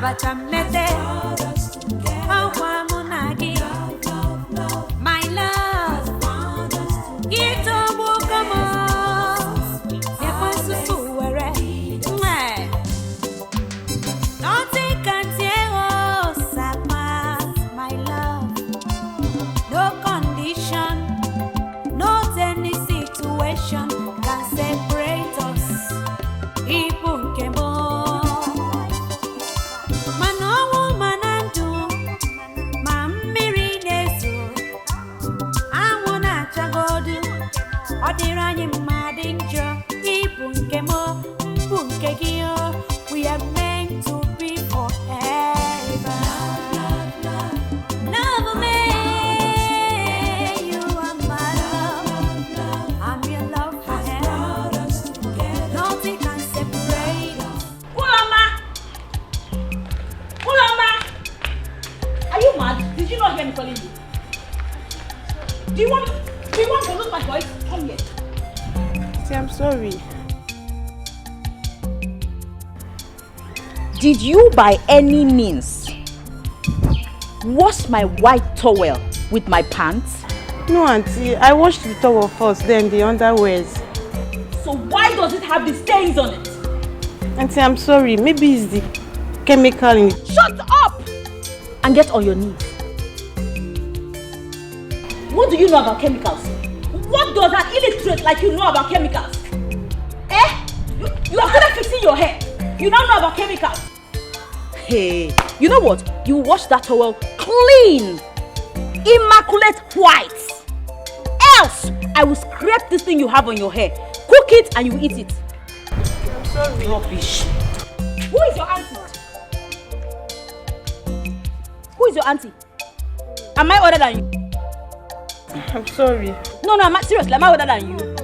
My love, get over, come on. Nothing can tear us apart, my love. No condition, not any situation can separate us. People can we are meant to be forever. Love me, you are my love. I'm your love forever. Nothing can separate us. Ulama! Ulama! Are you mad? Did you not hear me calling you? Do you want to lose my voice? Come here. See, I'm sorry. Did you by any means wash my white towel with my pants? No, Auntie. I washed the towel first, then the underwears. So why does it have the stains on it? Auntie, I'm sorry. Maybe it's the chemical in it. Shut up! And get on your knees. What do you know about chemicals? What does an illiterate like you know about chemicals? Eh? You are good at fixing your hair. You don't know about chemicals. Hey, you know what? You wash that towel clean, immaculate white. Else, I will scrape this thing you have on your hair, cook it, and you eat it. I'm sorry. Rubbish. Who is your auntie? Who is your auntie? Am I older than you? I'm sorry. No, seriously, am I older than you?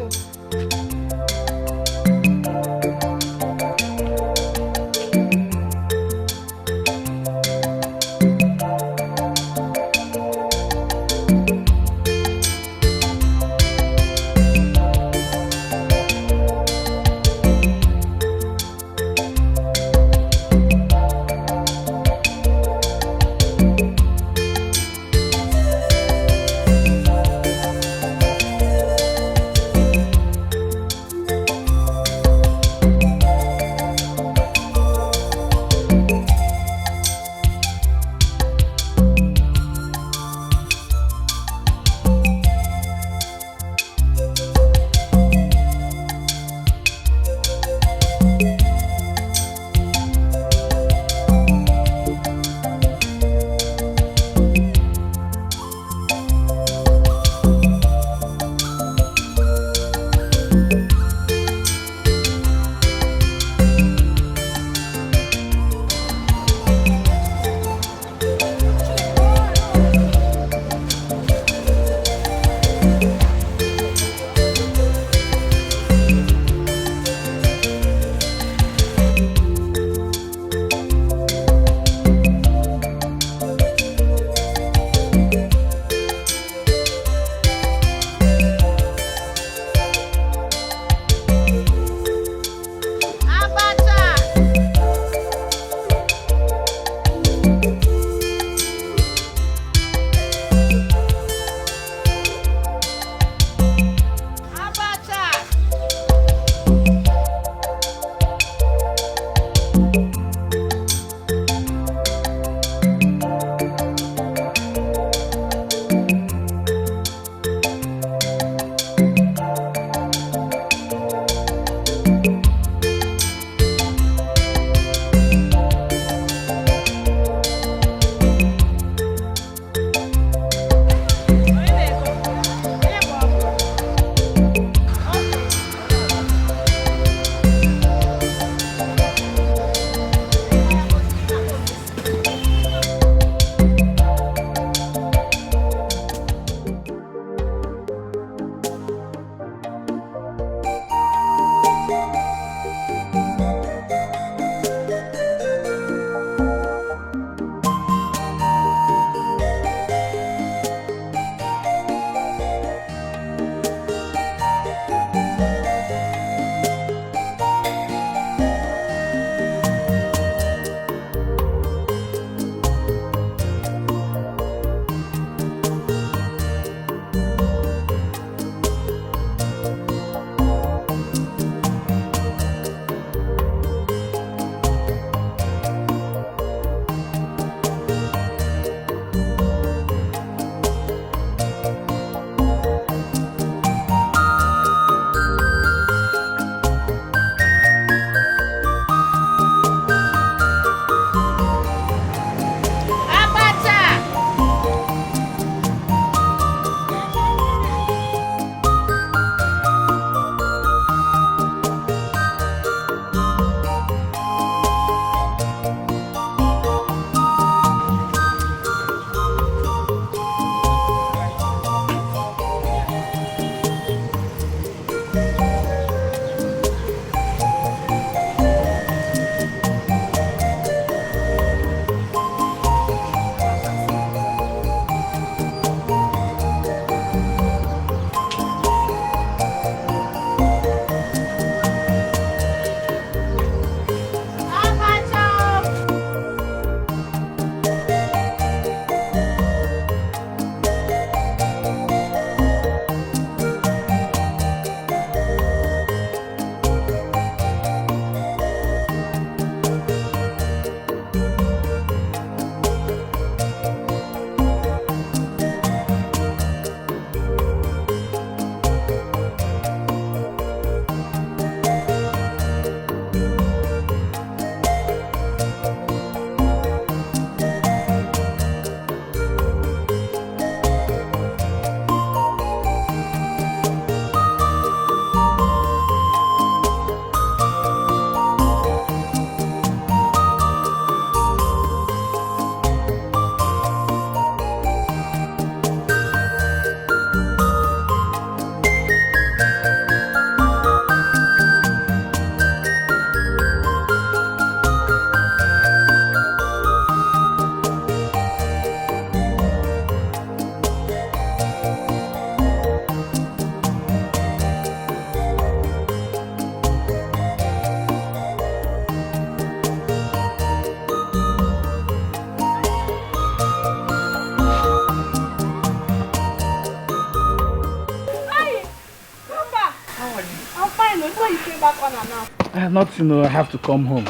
Nothing, I have to come home.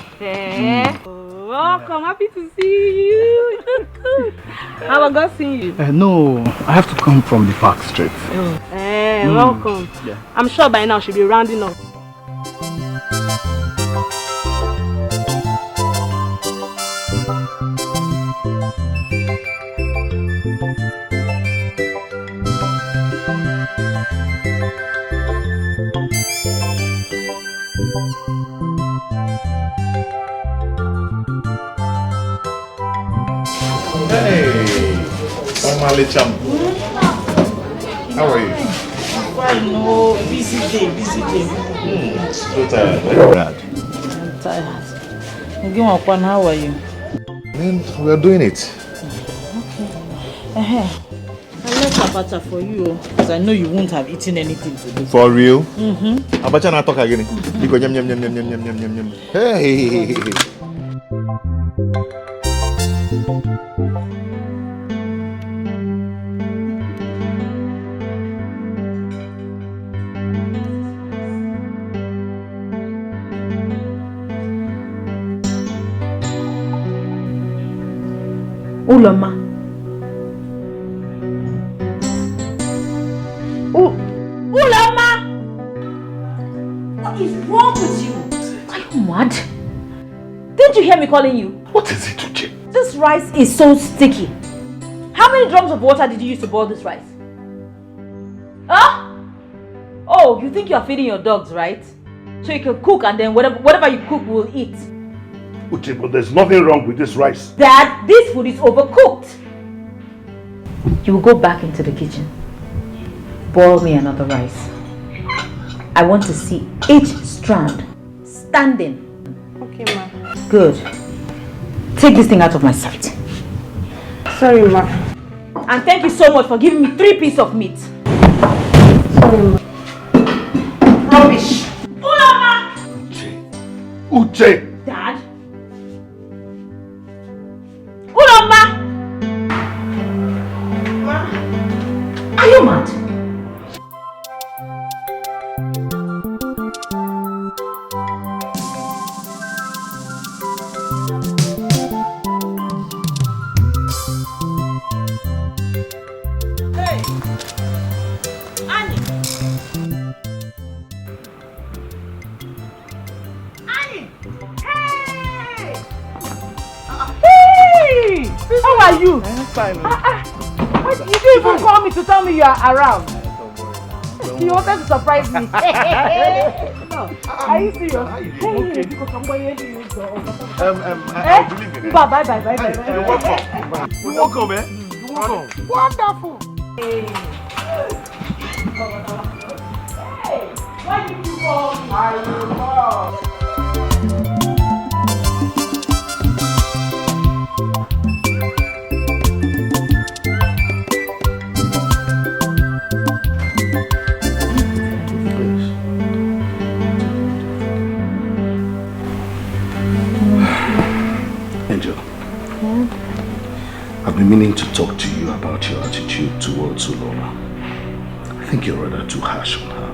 Welcome, happy to see you. How about God seeing you? No, I have to come from the park straight. Welcome. Yeah. I'm sure by now she'll be rounding up. Hey, Omale Cham. How are you? Fine, no, busy day. So tired. Very bad. I'm tired. How are you? Man, we are doing it. I left abacha for you because I know you won't have eaten anything today. For real? Abacha na talk again. You go nyam. Hey. Uloma. Uloma! What is wrong with you? Are you mad? Didn't you hear me calling you? What is it, Uche? This rice is so sticky. How many drums of water did you use to boil this rice? Huh? Oh, you think you are feeding your dogs, right? So you can cook and then whatever you cook we'll eat. Uche, but there's nothing wrong with this rice. Dad, this food is overcooked. You will go back into the kitchen. Boil me another rice. I want to see each strand standing. Okay, ma. Good. Take this thing out of my sight. Sorry, ma. And thank you so much for giving me 3 pieces of meat. Sorry, ma. Rubbish. Uloma! Uche! Dad? Uloma! Ma? Are you mad? How are you? I'm fine. You didn't even call me to tell me you are around. You wanted to surprise me. No. Are you serious? Okay. I believe in it. Bye. You're welcome, eh? You're welcome. Wonderful. Hey, why did you call me? I will call. Angel, I've been meaning to talk to you about your attitude towards Uloma. I think you're rather too harsh on her.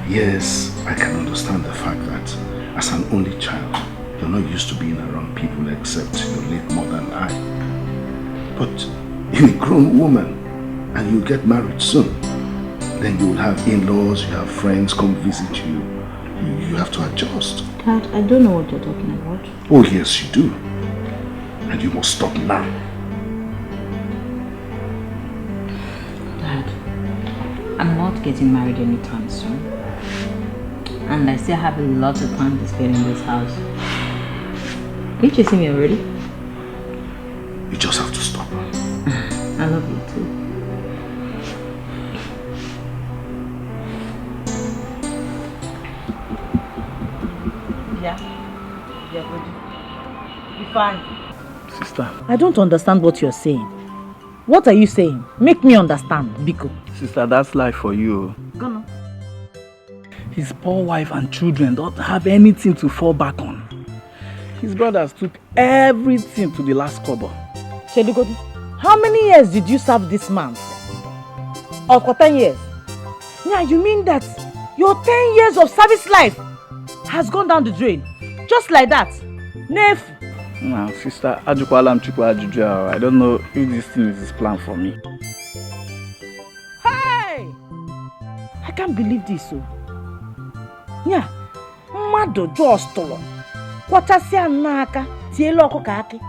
Yes, I can understand the fact that as an only child, you're not used to being around people except your late mother and I. But you're a grown woman and you'll get married soon. Then you'll have in-laws, you have friends come visit you. You have to adjust. Dad, I don't know what you're talking about. Oh yes, you do. And you must stop now. Dad, I'm not getting married anytime soon. And I still have a lot of time to spend in this house. Are you chasing me already? You just have to stop. I love you too. Yeah, good. Be fine. Sister. I don't understand what you're saying. What are you saying? Make me understand, Biko. Sister, that's life for you. Go on. His poor wife and children don't have anything to fall back on. His brothers took everything to the last kobo. Sheligodi, how many years did you serve this man? Or for 10 years? Yeah, you mean that your 10 years of service life has gone down the drain. Just like that. Nef. Nah, sister, I don't know if this thing is his plan for me. Hey! I can't believe this. So. Yeah. Mado just tolo. Kwatasia naka. Tielo kokaki.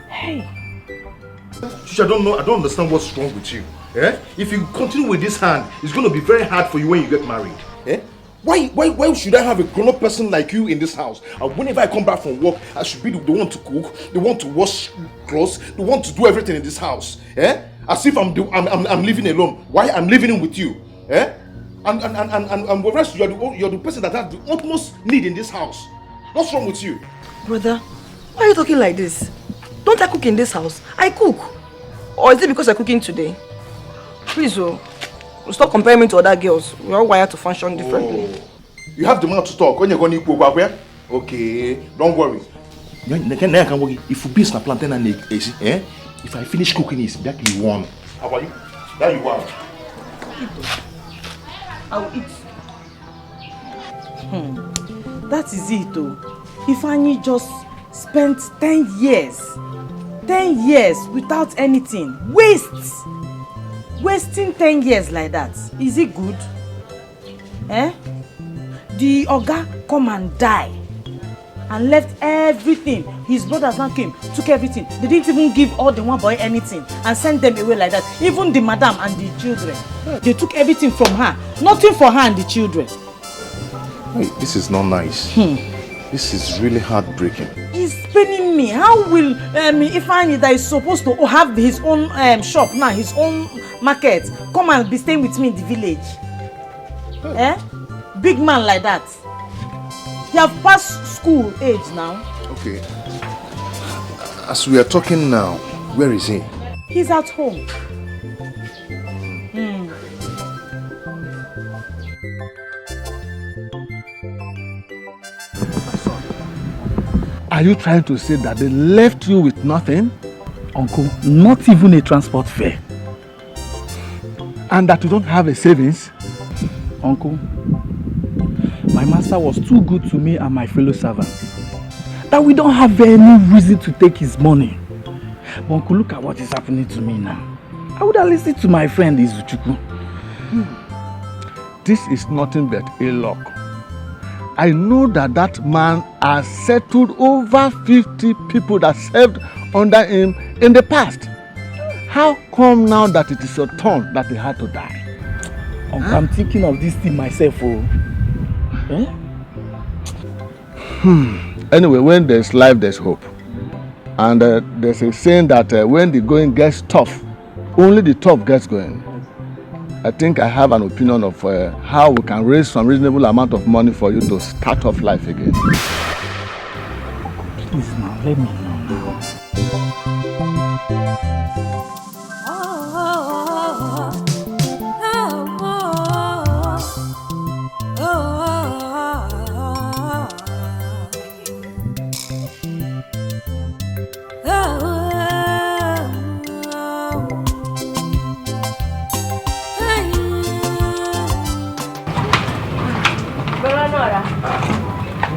Hey. I don't understand what's wrong with you. Eh? If you continue with this hand, it's going to be very hard for you when you get married. Eh? Why should I have a grown-up person like you in this house? Whenever I come back from work, I should be the one to cook, the one to wash clothes, the one to do everything in this house. Eh? As if I'm living alone. Why I'm living with you? Eh? And whereas you're the person that has the utmost need in this house. What's wrong with you? Brother, why are you talking like this? Don't I cook in this house? I cook. Or is it because I'm cooking today? Please, stop comparing me to other girls. We're all wired to function differently. Oh. You have the mouth to talk when you're going to equal. Okay, don't worry. If you be a plantain and eh? If I finish cooking, it's back in one. How about you? There you are. I'll eat. That is it though. If Annie just spent 10 years without anything, wasting 10 years like that, is it good? Eh? The Oga come and die and left everything. His brothers now came, took everything. They didn't even give all the one boy anything and sent them away like that. Even the madam and the children. They took everything from her. Nothing for her and the children. Wait, this is not nice. This is really heartbreaking. It's paining me. How will Ifeanyi that is supposed to have his own shop now, his own market, come and be staying with me in the village? Eh? Big man like that. He have passed school age now. Okay. As we are talking now, where is he? He's at home. Are you trying to say that they left you with nothing? Uncle, not even a transport fare. And that you don't have a savings? Uncle, my master was too good to me and my fellow servants that we don't have any reason to take his money. But Uncle, look at what is happening to me now. I would have listened to my friend Izuchukwu. This is nothing but ill luck. I know that man has settled over 50 people that served under him in the past. How come now that it is your turn that they had to die? Uncle, I'm thinking of this thing myself. Eh? Anyway, when there's life, there's hope. And there's a saying that when the going gets tough, only the tough gets going. I think I have an opinion of how we can raise some reasonable amount of money for you to start off life again. Please now, let me know now.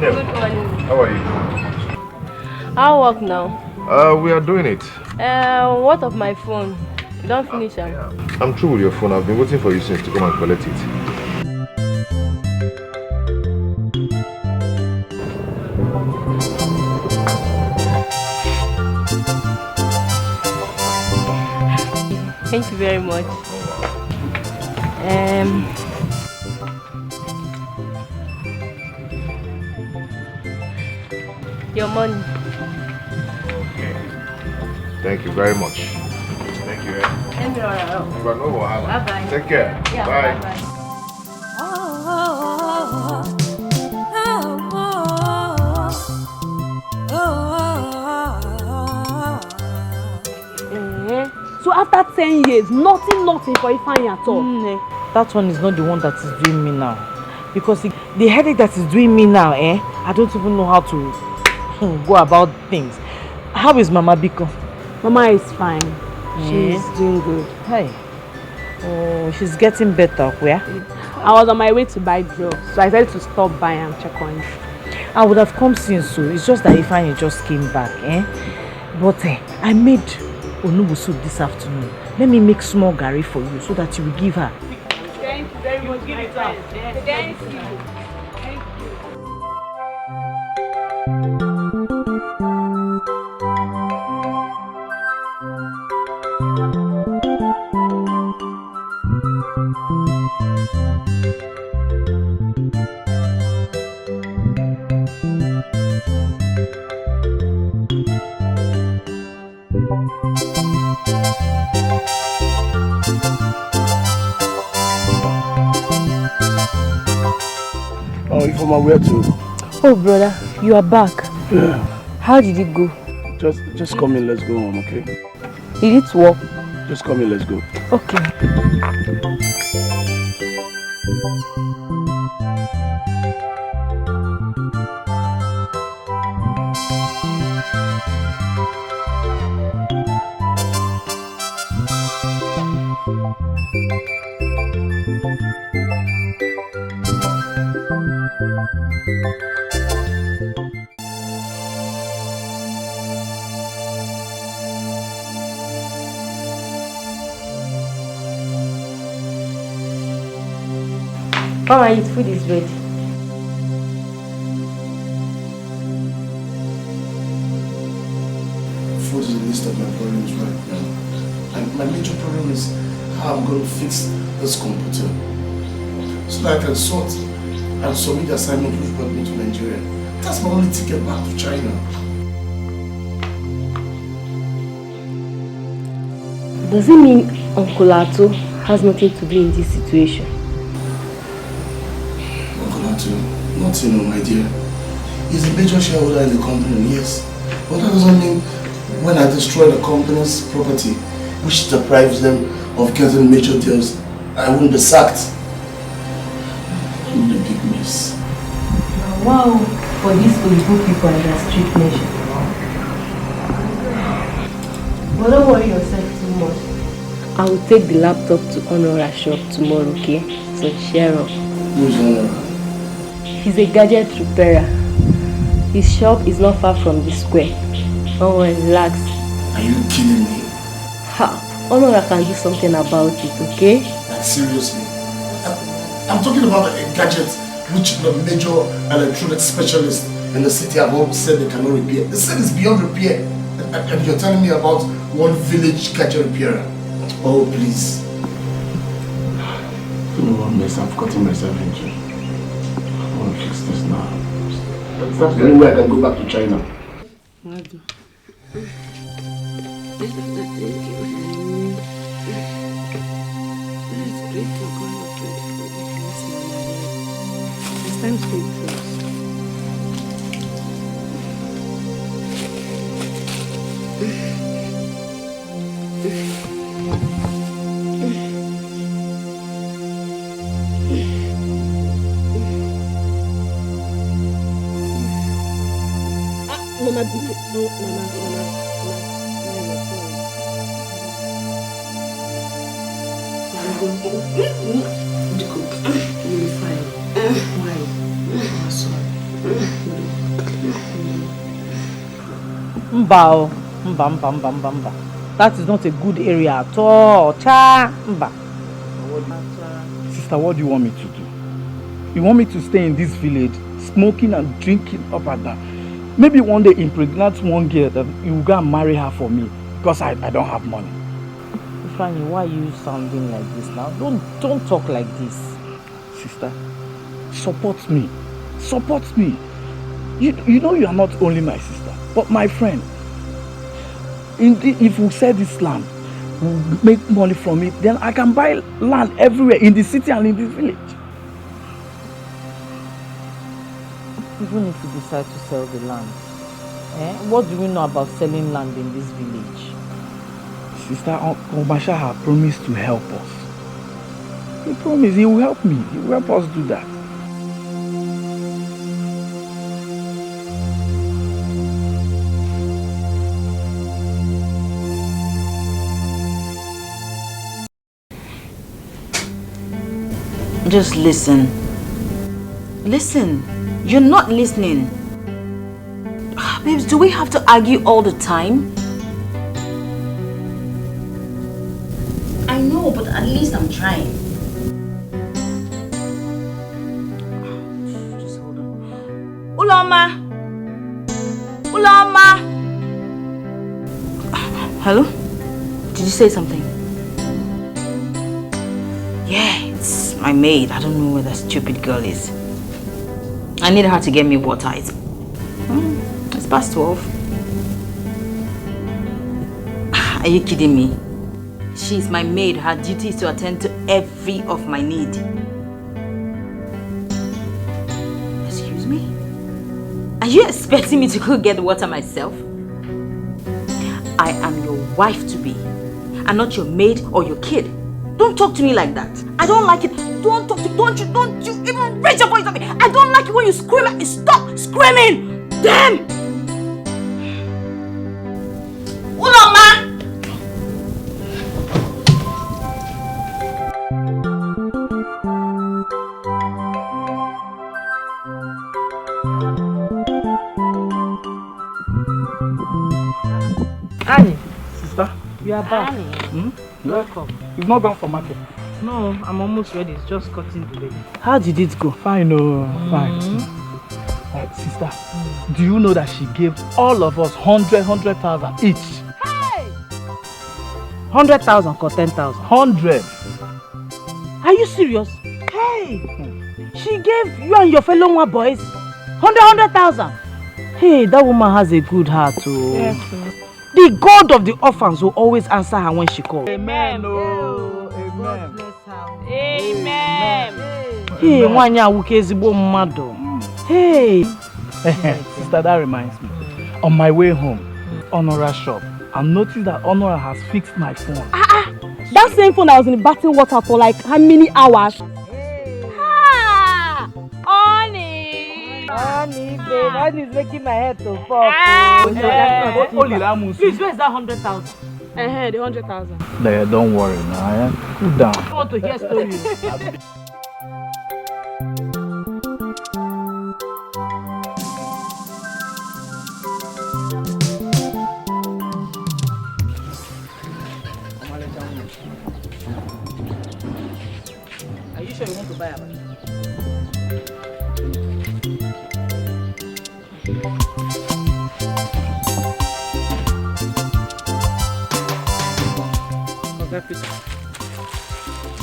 Good morning. How are you? I'll work now. We are doing it. What of my phone? You don't finish it? I'm through with your phone. I've been waiting for you since to come and collect it. Thank you very much. Your money. Okay. Thank you very much. Thank you. Bye-bye. Take care. Yeah, bye. Bye-bye. So after 10 years, nothing for Ifeanyi at all. That one is not the one that is doing me now. Because the headache that is doing me now, I don't even know how to go about things. How is Mama Biko? Mama is fine. She's doing good. Hey. Oh, she's getting better. Where? I was on my way to buy drugs, so I decided to stop by and check on you. I would have come since, so it's just that Ifeanyi just came back, eh? But I made onubu soup this afternoon. Let me make small gari for you so that you will give her. Thank you very much. Give it up. Thank you. Oh, if I'm aware too. Oh, brother, you are back. Yeah. How did it go? Just come in, let's go home, okay? Did it work? Just come in, let's go. Okay. Come on, food is ready. Food is the least of my problems right now. And my major problem is how I'm going to fix this computer so that I can sort and submit the assignment which brought me to Nigeria. That's my only ticket back to China. Does it mean Uncle Ato has nothing to do in this situation? Nothing, my dear. He's a major shareholder in the company, yes. But that doesn't mean when I destroy the company's property, which deprives them of getting major deals, I won't be sacked. It will be a big miss. Wow, for these Oyibo people and their strict measure. But don't worry yourself too much. I will take the laptop to Wrkshop tomorrow, okay? So share up. Who's Honora? He's a gadget repairer. His shop is not far from the square. Don't worry, relax. Are you kidding me? Ha! Honora can do something about it, okay? Like seriously? I'm talking about a gadget which the major electronics specialists in the city have all said they cannot repair. They said it's beyond repair. And you're telling me about one village gadget repairer. Oh, please. I don't know what mess I've gotten myself into. I want to fix this now. That's the only way I can go back to China. It's time to stay close. Mama, no, Mba. That is not a good area at all. Cha, mba. Sister, what do you want me to do? You want me to stay in this village, smoking and drinking up and down? Maybe one day impregnate one girl that you will go and marry her for me because I don't have money. Ifeanyi, why are you sounding like this now? Don't talk like this. Sister, support me. Support me. You know you are not only my sister, but my friend. If we sell this land, we'll make money from it, then I can buy land everywhere in the city and in this village. Even if you decide to sell the land, what do we know about selling land in this village? Sister, Uncle Masha promised to help us. He promised he will help me. He will help us do that. Just listen. Listen. You're not listening. Babes, do we have to argue all the time? I know, but at least I'm trying. Just hold on. Uloma! Uloma! Hello? Did you say something? Yeah, it's my maid. I don't know where that stupid girl is. I need her to get me water. It's past 12. Are you kidding me? She's my maid. Her duty is to attend to every of my need. Excuse me? Are you expecting me to go get the water myself? I am your wife-to-be and not your maid or your kid. Don't talk to me like that. I don't like it. Don't you even raise your voice at me. I don't like it when you scream at me. Stop screaming! Damn! Uloma! Annie, Sister? you are back. Hmm? Welcome. You've not gone for market? No, I'm almost ready. It's just cutting the baby. How did it go? Fine, fine. Sister, do you know that she gave all of us 100,000 each? Hey! 100,000 or 10,000? 100. Are you serious? Hey! She gave you and your fellow one boys 100,000. Hey, that woman has a good heart too. Yes, the God of the orphans will always answer her when she calls. Amen. Amen. Amen. Hey, Wanya Wukezibo Mado. Hey. Sister, that reminds me. On my way home, on Wrkshop, I noticed that Honora has fixed my phone. That same phone I was in the bathing water for like how many hours? Honey, babe, that is making my head to fall. Please, where's that 100,000? The 100,000. There, don't worry now. Cool down. I want to hear stories. Are you sure you want to buy a bag?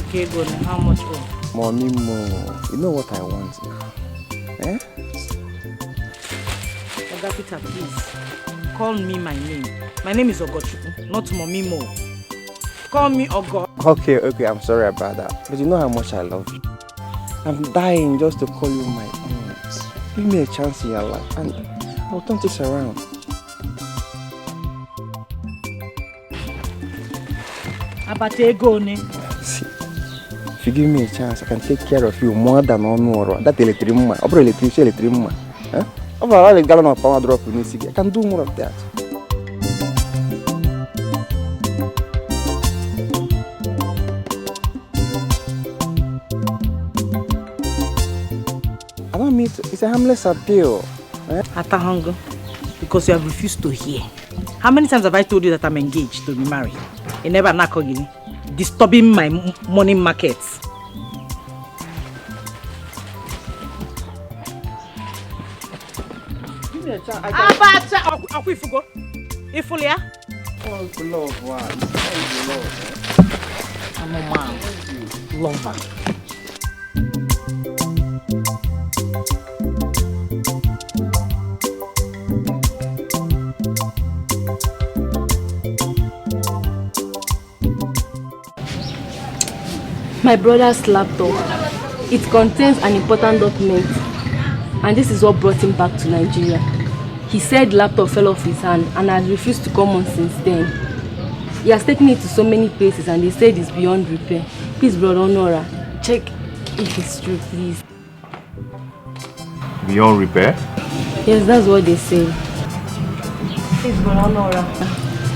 Okay, go now. How much more? Mommy, more. You know what I want now? Eh? Oga Peter, please. Call me my name. My name is Ogochukwu, not Mommy Mo. Call me Ogo. Okay, I'm sorry about that. But you know how much I love you. I'm dying just to call you my own. Give me a chance in your life and I'll turn this around. See, if you give me a chance, I can take care of you more than Honora. That electric man, I can do more of that. I don't mean to, it's a harmless appeal. Atahango, because you have refused to hear. How many times have I told you that I'm engaged to be married? You never knock disturbing my morning markets. Give me a chance. I'm a man. Lover. My brother's laptop. It contains an important document, and this is what brought him back to Nigeria. He said the laptop fell off his hand and has refused to come on since then. He has taken it to so many places and they said it's beyond repair. Please, brother Honora, check if it's true, please. Beyond repair? Yes, that's what they say. Please, brother Honora.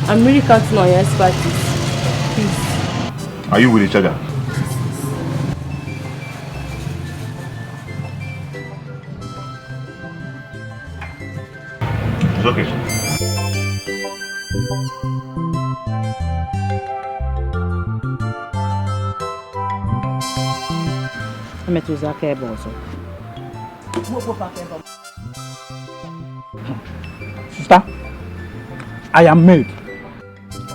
I'm really counting on your expertise. Please. Are you with each other? It's okay. Sister, I am made.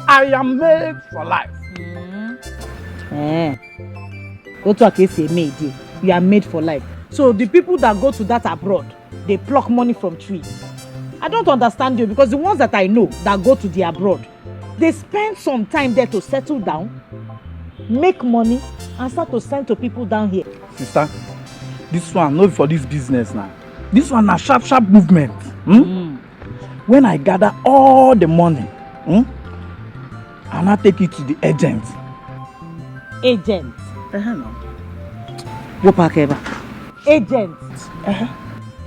I am made for life. Go to a case made. You are made for life. So the people that go to that abroad, they pluck money from trees. I don't understand you because the ones that I know that go to the abroad, they spend some time there to settle down, make money, and start to send to people down here. Sister, this one, not for this business now. This one a sharp movement. When I gather all the money, and I take it to the agent. Agent? No. Agent?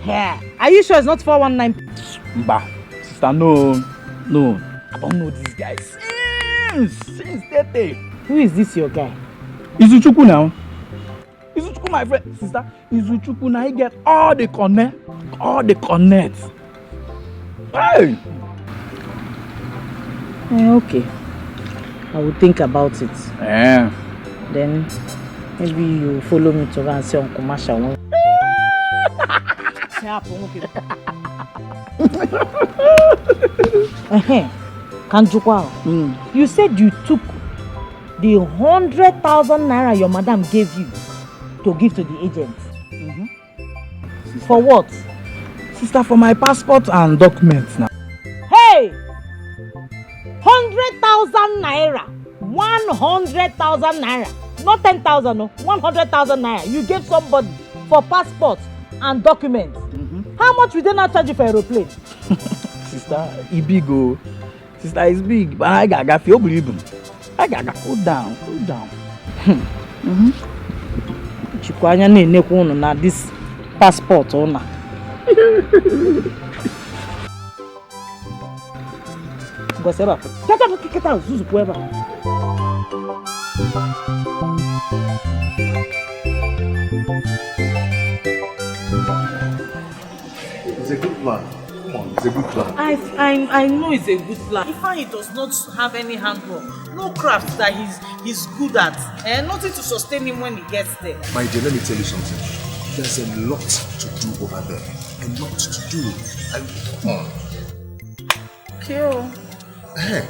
Yeah. Are you sure it's not 419? Bah, sister, no. I don't know these guys. Since that day. Who is this your guy? Izuchukwu now. Izuchukwu, my friend. Sister, Izuchukwu now, he get all the connect. Hey! Okay. I will think about it. Yeah. Then maybe you follow me to go and see Uncle Masha. Kanjukwa, you said you took the 100,000 naira your madam gave you to give to the agent. For what? Sister, for my passport and documents now. Hey! 100,000 naira. 100,000 naira. Not 10,000, no. 100,000 naira. You gave somebody for passport and documents. How much will they not charge you for aeroplane? Sister, it's big. Oh. Sister, it's big. But I got feel believe. I got cool down. Chikwanya ne kuno na this passport ona. Go seba. Kata zuzu kweba. It's a good plan. Come on, it's a good plan. I know it's a good plan. Ifeanyi does not have any handwork, no craft that he's good at, and nothing to sustain him when he gets there. My dear, let me tell you something. There's a lot to do over there. A lot to do. Come on. Kill. Hey.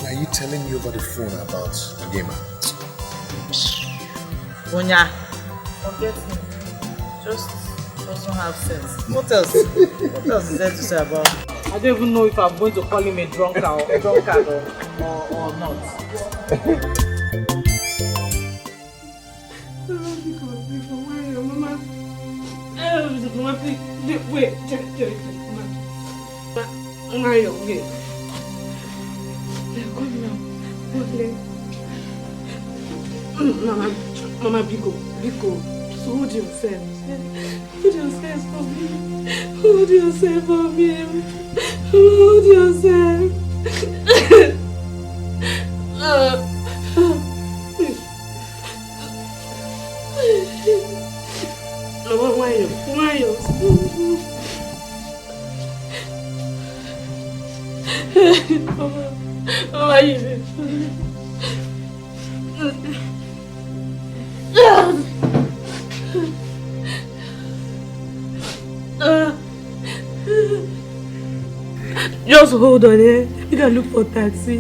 Are you telling me over the phone about Gamer? Bonya, forget him. Just doesn't have sense. What else? What else is there to say about him? I don't even know if I'm going to call him a drunkard or not. Mama, Biko, hold yourself. Hold yourself for me. Hold yourself for me. Hold yourself. Mama, why you? Mama, you. Just hold on, eh? We gotta look for taxi.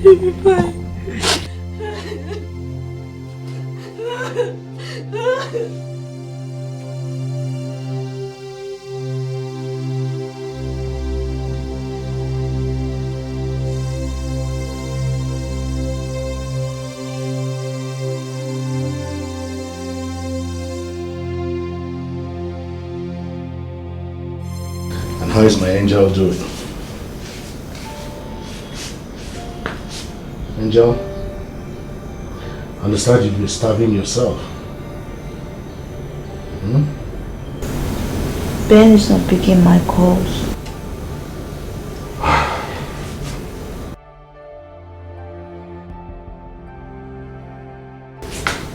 You'll be fine. How is my angel doing? Angel, I understand you've been starving yourself. Ben is not picking my calls.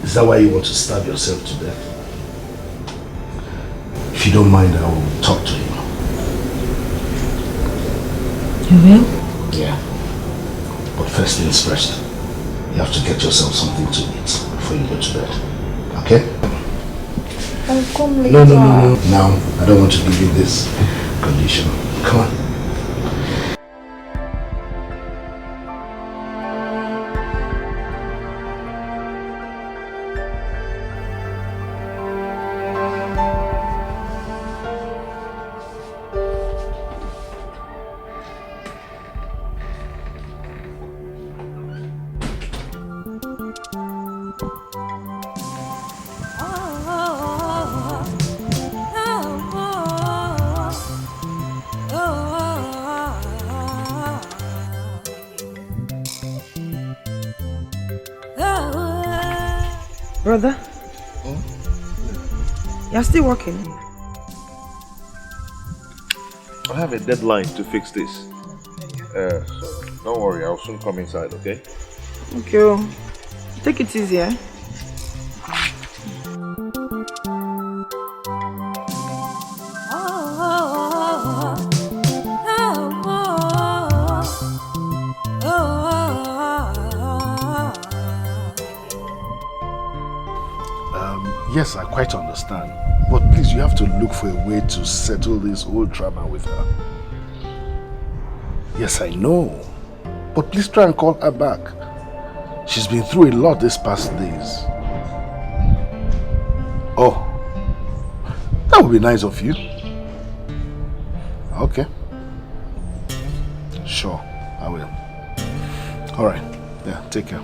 Is that why you want to starve yourself to death? If you don't mind, I will talk to him. You will? Yeah. But first things first. You have to get yourself something to eat before you go to bed. Okay? I'll come later. No. Now, I don't want to give you this condition. Come on. Brother? You're still working? I have a deadline to fix this. So don't worry, I'll soon come inside, okay? Okay. Take it easy, eh? Yes, I quite understand. But please, you have to look for a way to settle this whole drama with her. Yes, I know. But please try and call her back. She's been through a lot these past days. Oh, that would be nice of you. Okay. Sure, I will. Alright, yeah, take care.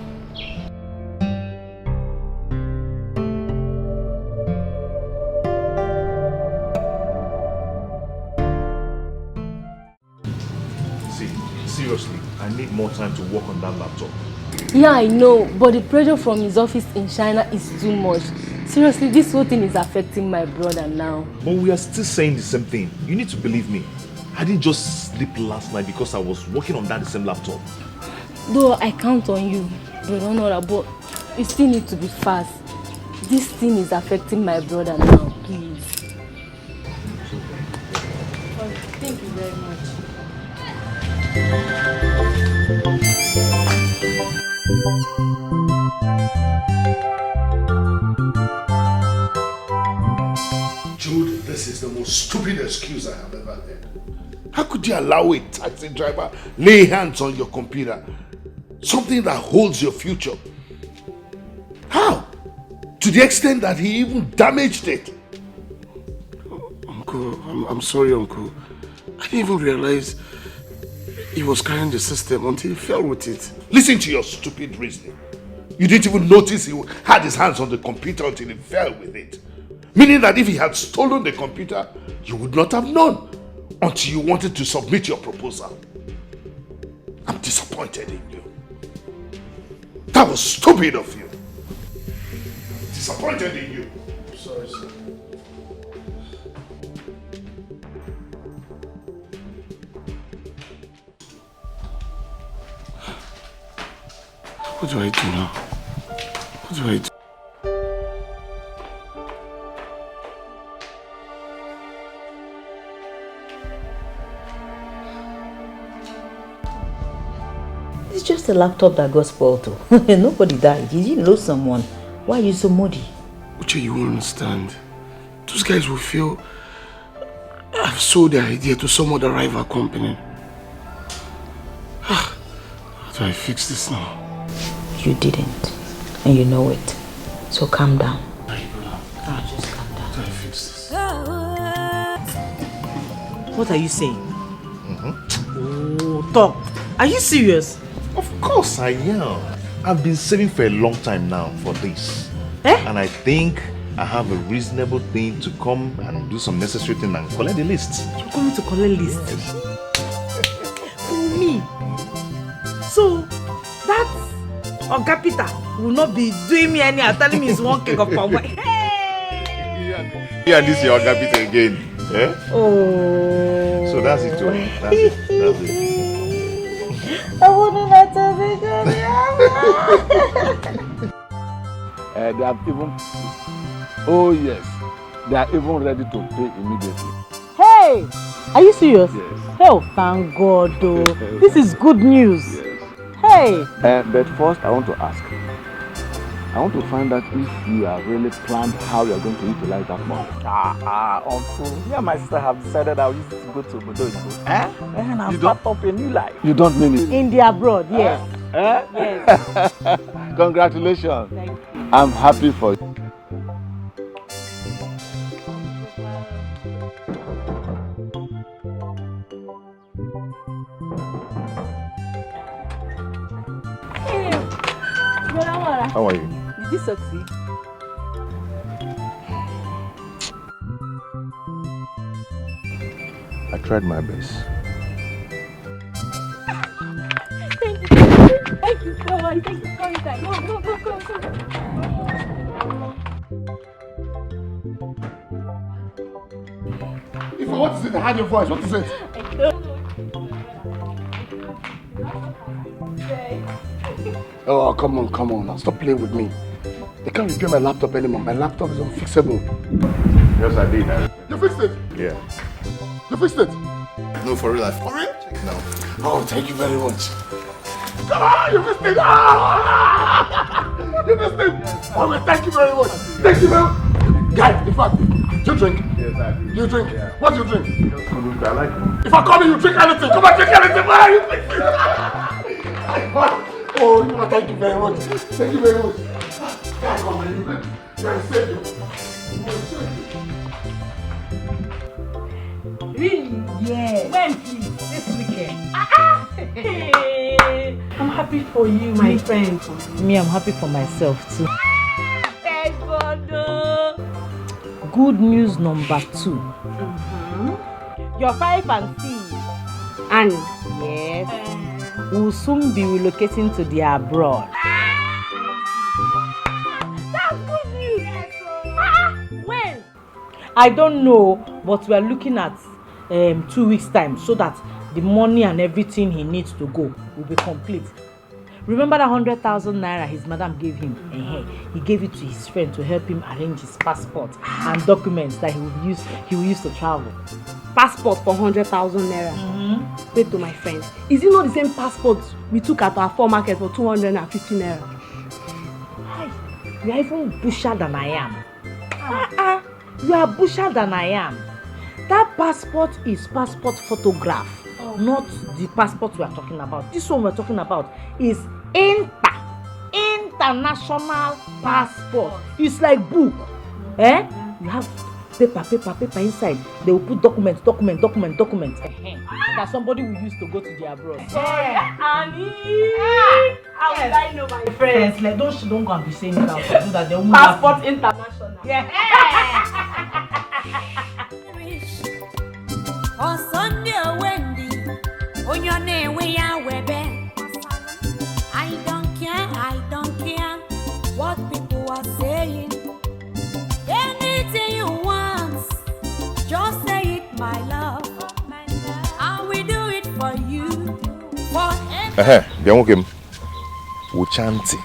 Seriously, I need more time to work on that laptop. Yeah, I know, but the pressure from his office in China is too much. Seriously, this whole thing is affecting my brother now. But we are still saying the same thing. You need to believe me. I didn't just sleep last night because I was working on that same laptop. Though I count on you, brother, but you still need to be fast. This thing is affecting my brother now, please. Thank you very much. Jude, this is the most stupid excuse I have ever heard. How could you allow a taxi driver lay hands on your computer? Something that holds your future. How? To the extent that he even damaged it. Uncle, I'm sorry, Uncle. I didn't even realize he was carrying the system until he fell with it. Listen to your stupid reasoning. You didn't even notice he had his hands on the computer until he fell with it. Meaning that if he had stolen the computer, you would not have known until you wanted to submit your proposal. I'm disappointed in you. That was stupid of you. Disappointed in you. I'm sorry, sir. What do I do now? What do I do? It's just a laptop that got spoiled too. Nobody died. You didn't lose someone. Why are you so moody? Uche, you won't understand. Those guys will feel I've sold their idea to some other rival company. How do I fix this now? You didn't. And you know it. So calm down. Just calm down. How do I fix this? What are you saying? Oh, talk. Are you serious? Of course I am. I've been saving for a long time now for this. And I think I have a reasonable thing to come and do some necessary thing and collect the list. You're coming to collect list? For me? So, that Oga Peter will not be doing me any and telling me he's one cake of palm wine. Yeah, this is your Oga Peter again. Eh? Oh. So that's it too. That's it. That's it. I wouldn't let her be They have even... Oh yes. They are even ready to pay immediately. Hey! Are you serious? Yes. Oh, thank God, though. This is good news. Yes. Hey! But first, I want to ask. I want to find out if you have really planned how you are going to utilize that money. Uncle. Me and my sister have decided I'll use it to go to Obodo. And I'll You start up a new life. You don't mean it? In the abroad, yes. Yes. Congratulations. Thank you. I'm happy for you. How are you? Did you succeed? I tried my best. Thank you so much. Thank you so much. Go. If what is it? I heard your voice. What is it? I don't know. Oh, come on. Now stop playing with me. They can't repair my laptop anymore. My laptop is unfixable. Yes, I did. You fixed it? Yeah. You fixed it? No, for real life. For real? No. Oh, thank you very much. Come on, you fixed it! Ah! You fixed it! Oh, well, thank you very much. Thank you very much. Guy, in fact, you drink? Yes, I do. You drink? Yeah. What do you drink? I like it. If I call you, drink anything. Come on, drink anything. Ah, you fixed it! Oh, thank you very much. Thank you very much. Guy, come on, you're safe. Really? Yeah. When, please? This weekend. Hey. I'm happy for you, my friend. Me, I'm happy for myself too. Thank God. Good news number 2. Your 5 and 6. And yes, will soon be relocating to the abroad. That's good news. When? I don't know, but we are looking at 2 weeks' time so that the money and everything he needs to go will be complete. Remember that 100,000 naira his madam gave him? He gave it to his friend to help him arrange his passport and documents that he will use to travel. Passport for 100,000 naira. Wait to my friend. Is it not the same passport we took at our floor market for 250 naira? Hi, you are even bushier than I am. You are bushier than I am. That passport is passport photograph, not the passport we are talking about. This one we are talking about is international passport. It's like book. You have paper inside. They will put document. That somebody will use to go to the abroad. Annie! How would I know my Friends, like don't go and be saying it out. So that they won't Passport international. Yeah. On Sunday or Wendy, on your name we are webe. I don't care what people are saying. Anything you want, just say it, my love. I will do it for you. Bianwokem, Uchanti,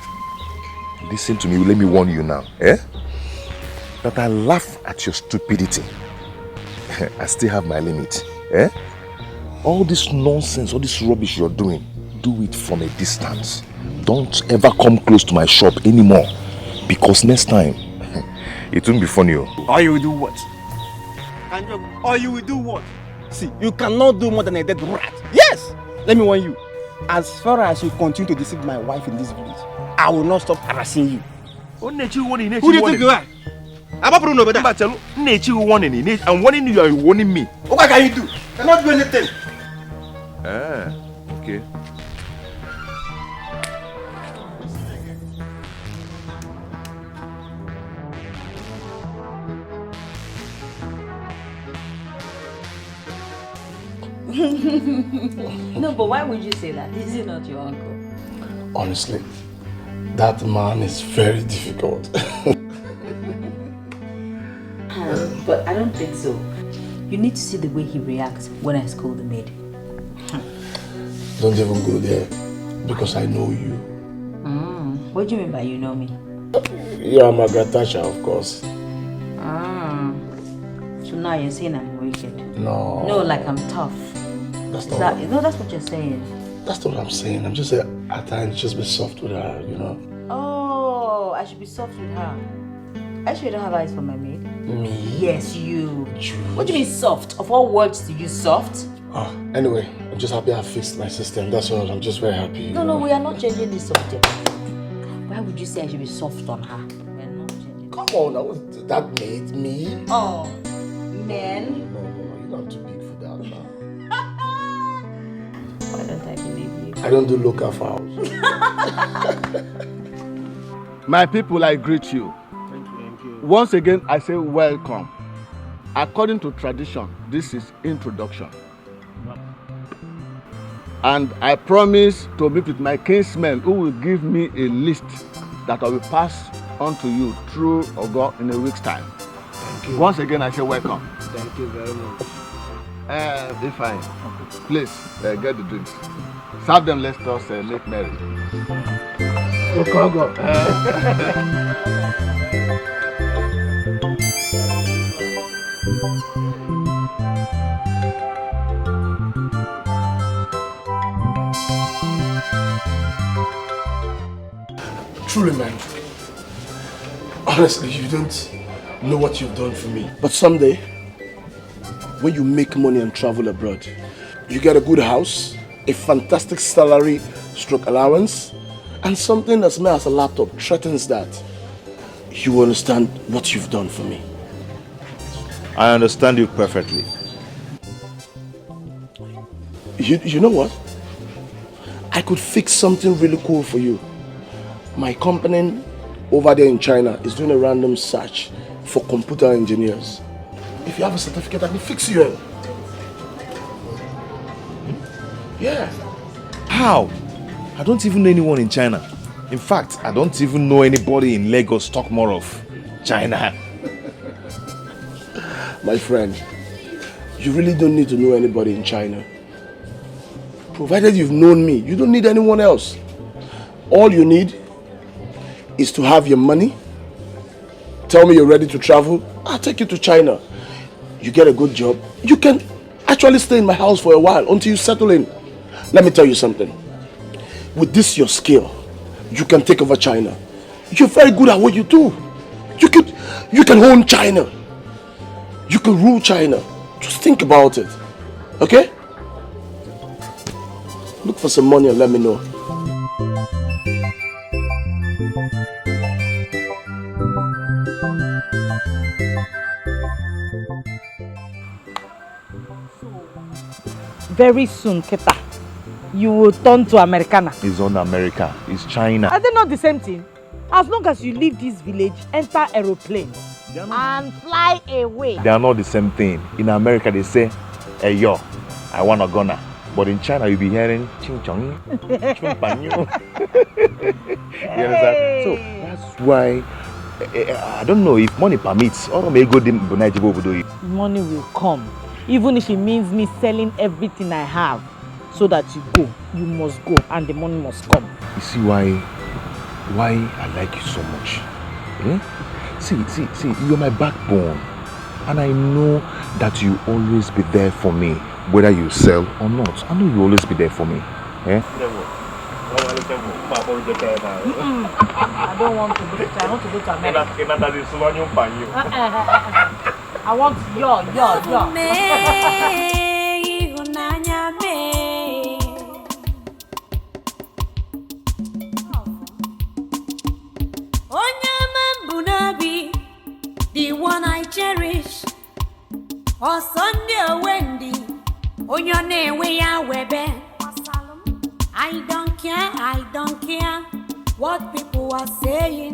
listen to me. Let me warn you now. That I laugh at your stupidity. I still have my limit. All this nonsense, all this rubbish you're doing, do it from a distance. Don't ever come close to my shop anymore. Because next time, it won't be funny. Or you will do what? Or you will do what? See, you cannot do more than a dead rat. Yes! Let me warn you. As far as you continue to deceive my wife in this village, I will not stop harassing you. Who do you think you are? I'm not over there. I'm warning you, you're warning me. What can you do? You cannot do anything. Okay. No, but why would you say that? Is he not your uncle? Honestly, that man is very difficult. But I don't think so. You need to see the way he reacts when I scold the maid. Don't even go there, because I know you. What do you mean by you know me? You are Margaret Thatcher, of course. now you're saying I'm wicked. No. No, like I'm tough. That's Is not that, what, you know, that's what you're saying. that's not what I'm saying. I'm just saying at times just be soft with her, you know. Oh, I should be soft with her. I should don't have eyes for my maid. Me? Yes, you. What do you mean soft? Of all words to use soft? Oh, anyway, I'm just happy I fixed my system. That's all. I'm just very happy. No, we are not changing this subject. Why would you say I should be soft on her? We're not changing. Come on, that made me. Oh, men. No, you're not too big for that now. Why don't I believe you? I don't do local fouls. My people, I greet you. Thank you. Once again, I say welcome. According to tradition, this is introduction. And I promise to meet with my kinsmen who will give me a list that I will pass on to you through Ogo in a week's time. Thank you. Once again, I say welcome. Thank you very much. Be fine. Please, get the drinks. Serve them, let us make merry. Go. Truly, man. Honestly, you don't know what you've done for me. But someday, when you make money and travel abroad, you get a good house, a fantastic salary stroke allowance, and something as small as a laptop threatens that, you will understand what you've done for me. I understand you perfectly. You know what? I could fix something really cool for you. My company over there in China is doing a random search for computer engineers. If you have a certificate, I can fix you. Yeah. How? I don't even know anyone in China. In fact, I don't even know anybody in Lagos talk more of China. My friend, you really don't need to know anybody in China. Provided you've known me, you don't need anyone else. All you need is to have your money. Tell me you're ready to travel. I'll take you to China. You get a good job. You can actually stay in my house for a while until you settle in. Let me tell you something. With this your skill, you can take over China. You're very good at what you do. You can own China. You can rule China. Just think about it. Okay? Look for some money and let me know. Very soon, Keta, you will turn to Americana. It's not America, it's China. Are they not the same thing? As long as you leave this village, enter aeroplane and fly away. They are not the same thing. In America, they say, hey yo, I wanna gonna. But in China, you'll be hearing ching chong, chung panyu. You understand? So that's why I don't know if money permits. Or may go Money will come, even if it means me selling everything I have, so that you go. You must go, and the money must come. You see why I like you so much? Eh? See, you're my backbone, and I know that you always be there for me, whether you sell or not. I know you always be there for me. Eh? I don't want to go to China. I want to go to America. I want your. The one I cherish. Oh, Sunday or Wendy. On your name, we are webe. I don't care what people are saying.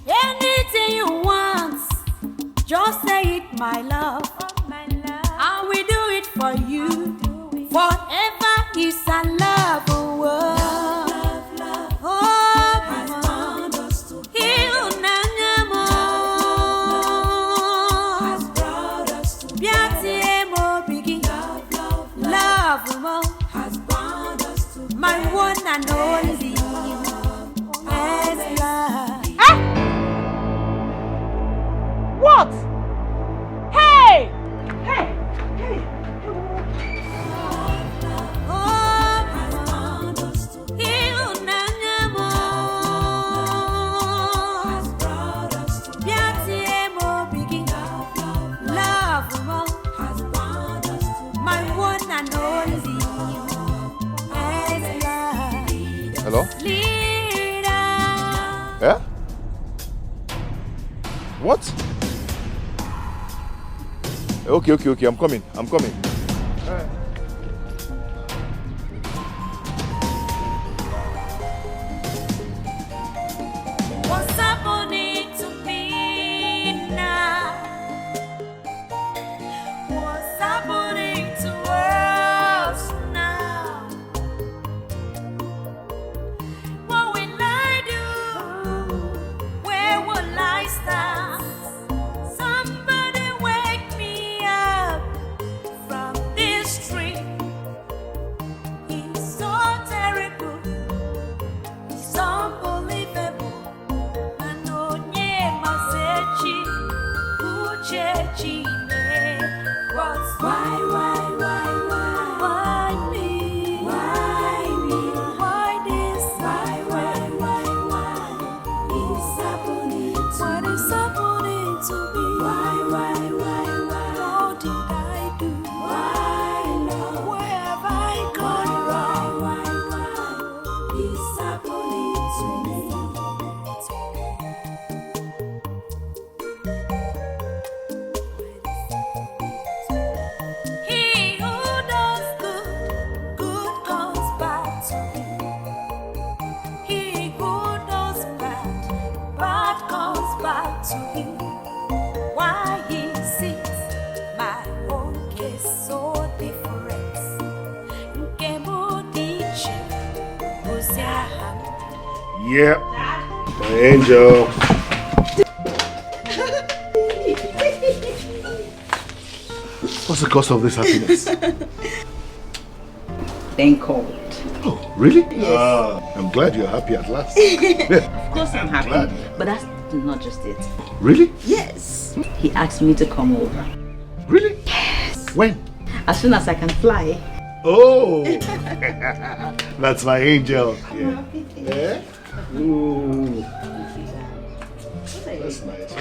Anything you want, just say it, my love. I will do it for you. Forever is a love. My one and only What? Hey! Eh? What? Okay, I'm coming. What's happening to me now? What's happening to us now? What will I do? Where will I stand? Somebody wake me up from this dream. It's so terrible. It's unbelievable. Why me? Why this? Why? It's happening to me. What is happening to me? Why? What did I do? Why, Lord? Where have I gone wrong? It's happening to me. He who does good, good comes back to him. He who does bad, bad comes back to him. Why he sees my own case so different? Nkemu diche, Uziaha. Yeah. My angel. What's the cause of this happiness? Then cold. Oh, really? Yes. I'm glad you're happy at last. Of course I'm happy. glad. But that's not just it. Really? Yes. He asked me to come over. Really? Yes. When? As soon as I can fly. Oh! That's my angel. Yeah. Yeah? Ooh. That's nice.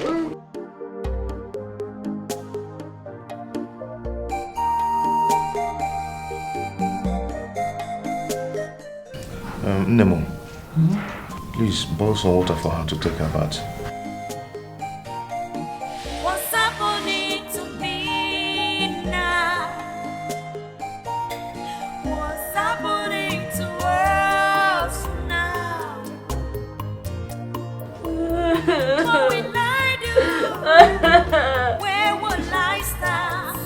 Nemo, please boil some water for her to take her bath. What's happening to me now? What's happening to us now? What will I do? Where will I stand?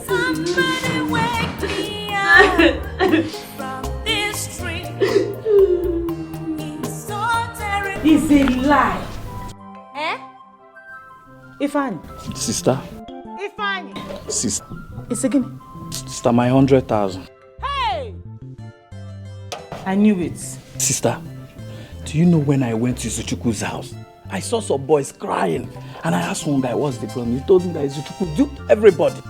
Somebody wake me up from this dream. It's so terrible. It's a lie. Eh? Ifan. Sister. Ifan. Sister. It's again. Sister, my 100,000. Hey! I knew it. Sister, do you know when I went to Izuchukwu's house? I saw some boys crying and I asked one guy what's the problem. He told me that Izuchukwu duped everybody.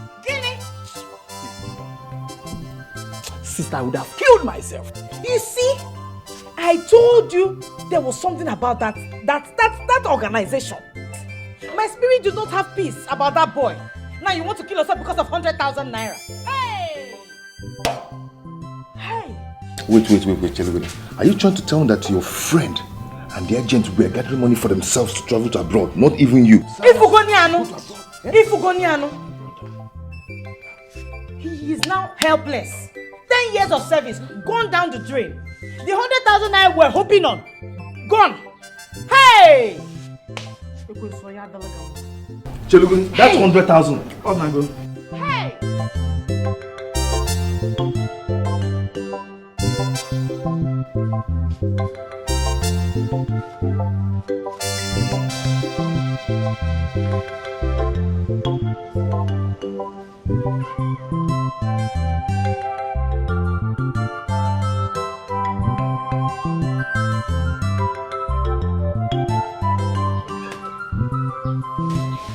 Sister, I would have killed myself. You see, I told you there was something about that organization. My spirit did not have peace about that boy. Now you want to kill yourself because of 100,000 naira. Hey! Hey! Wait, Chelugune. Are you trying to tell me that your friend and the agent were gathering money for themselves to travel to abroad, not even you? Ifugoniano! He is now helpless. 10 years of service gone down the drain. The 100,000 naira we're hoping on, gone. Hey! Chelugune, that's 100,000. Oh my God. Hey!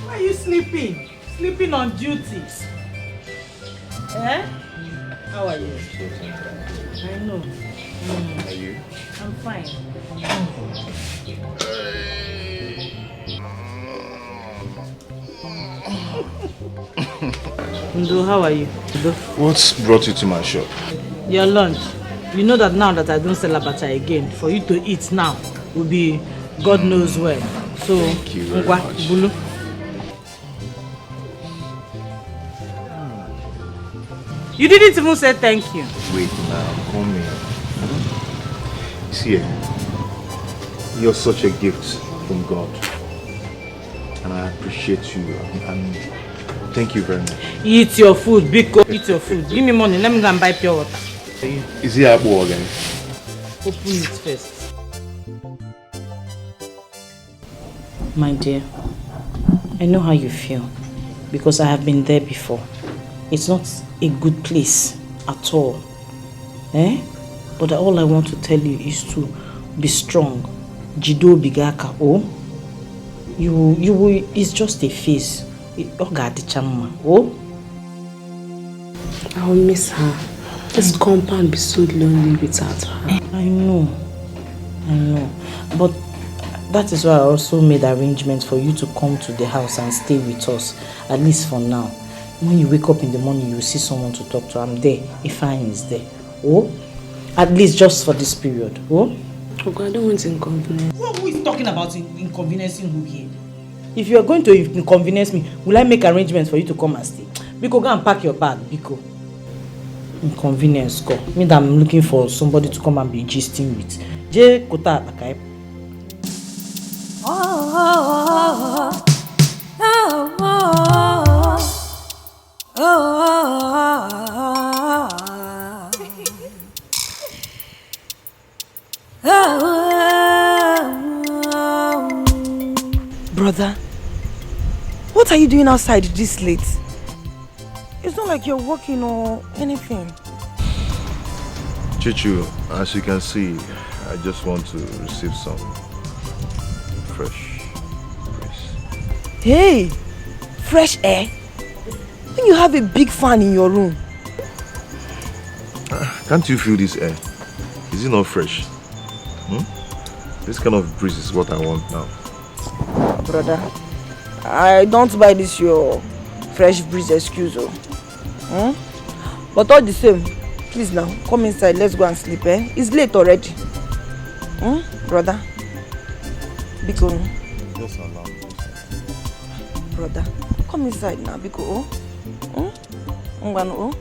Why are you sleeping? Sleeping on duties. Eh? How are you? I know. How are you? I'm fine. Ndo, how are you? Ndo? What's brought you to my shop? Your lunch. You know that now that I don't sell abacha again, for you to eat now will be God knows well. So, thank you very much. Bulu. You didn't even say thank you. Wait now, come here. See, you're such a gift from God. And I appreciate you. And thank you very much. Eat your food, Biko. Eat your food. Give me money. Let me go and buy pure water for you. Is it apple again? Open it first. My dear, I know how you feel because I have been there before. It's not a good place at all. But all I want to tell you is to be strong. Jido bigaka. Oh, you will. It's just a phase. Oh, I will miss her. This compound be so lonely without her. I know. But that is why I also made arrangements for you to come to the house and stay with us, at least for now. When you wake up in the morning, you will see someone to talk to. I'm there. Ifeanyi is there. Oh, at least just for this period. Oh, I don't want to inconvenience. Who is talking about inconveniencing who here? If you are going to inconvenience me, will I make arrangements for you to come and stay? Biko, go and pack your bag, Biko. Inconvenience, go. Me that I'm looking for somebody to come and be gisting with. Je kota akai. Brother, what are you doing outside this late? It's not like you're working or anything. Chichu, as you can see, I just want to receive some fresh breeze. Hey, fresh air? When you have a big fan in your room. Can't you feel this air? Is it not fresh? This kind of breeze is what I want now. Brother, I don't buy this your fresh breeze excuse. But all the same, please now, come inside, let's go and sleep. It's late already. Brother? Biko. Just allow me. Brother, come inside now, Biko. Ngwano.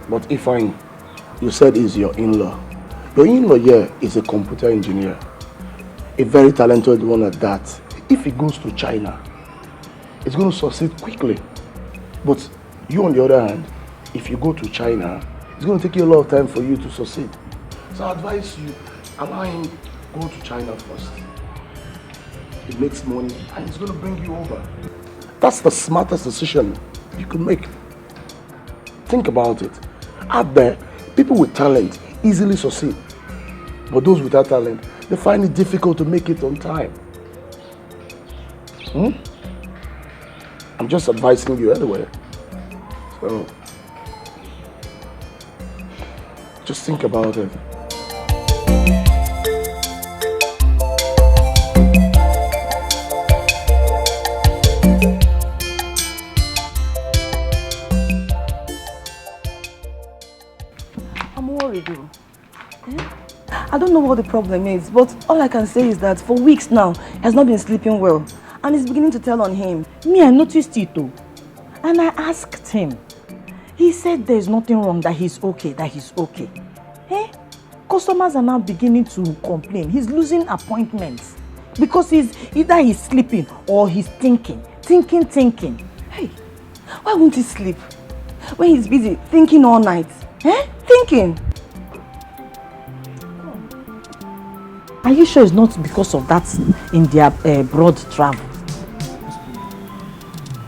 But Ifeanyi, you said he's your in-law. Your in-law here is a computer engineer. A very talented one at that. If he goes to China, he's going to succeed quickly. But you on the other hand, if you go to China, it's going to take you a lot of time for you to succeed. So I advise you, allow him go to China first. It makes money and it's going to bring you over. That's the smartest decision you could make. Think about it. Out there, people with talent easily succeed. But those without talent, they find it difficult to make it on time. I'm just advising you anyway. So, just think about it. I don't know what the problem is, but all I can say is that for weeks now, he has not been sleeping well. And it's beginning to tell on him. Me, I noticed it too. And I asked him. He said there's nothing wrong, that he's okay, Customers are now beginning to complain. He's losing appointments. Because either he's sleeping or he's thinking. Hey, why won't he sleep? When he's busy thinking all night. Thinking. Are you sure it's not because of that in their abroad travel?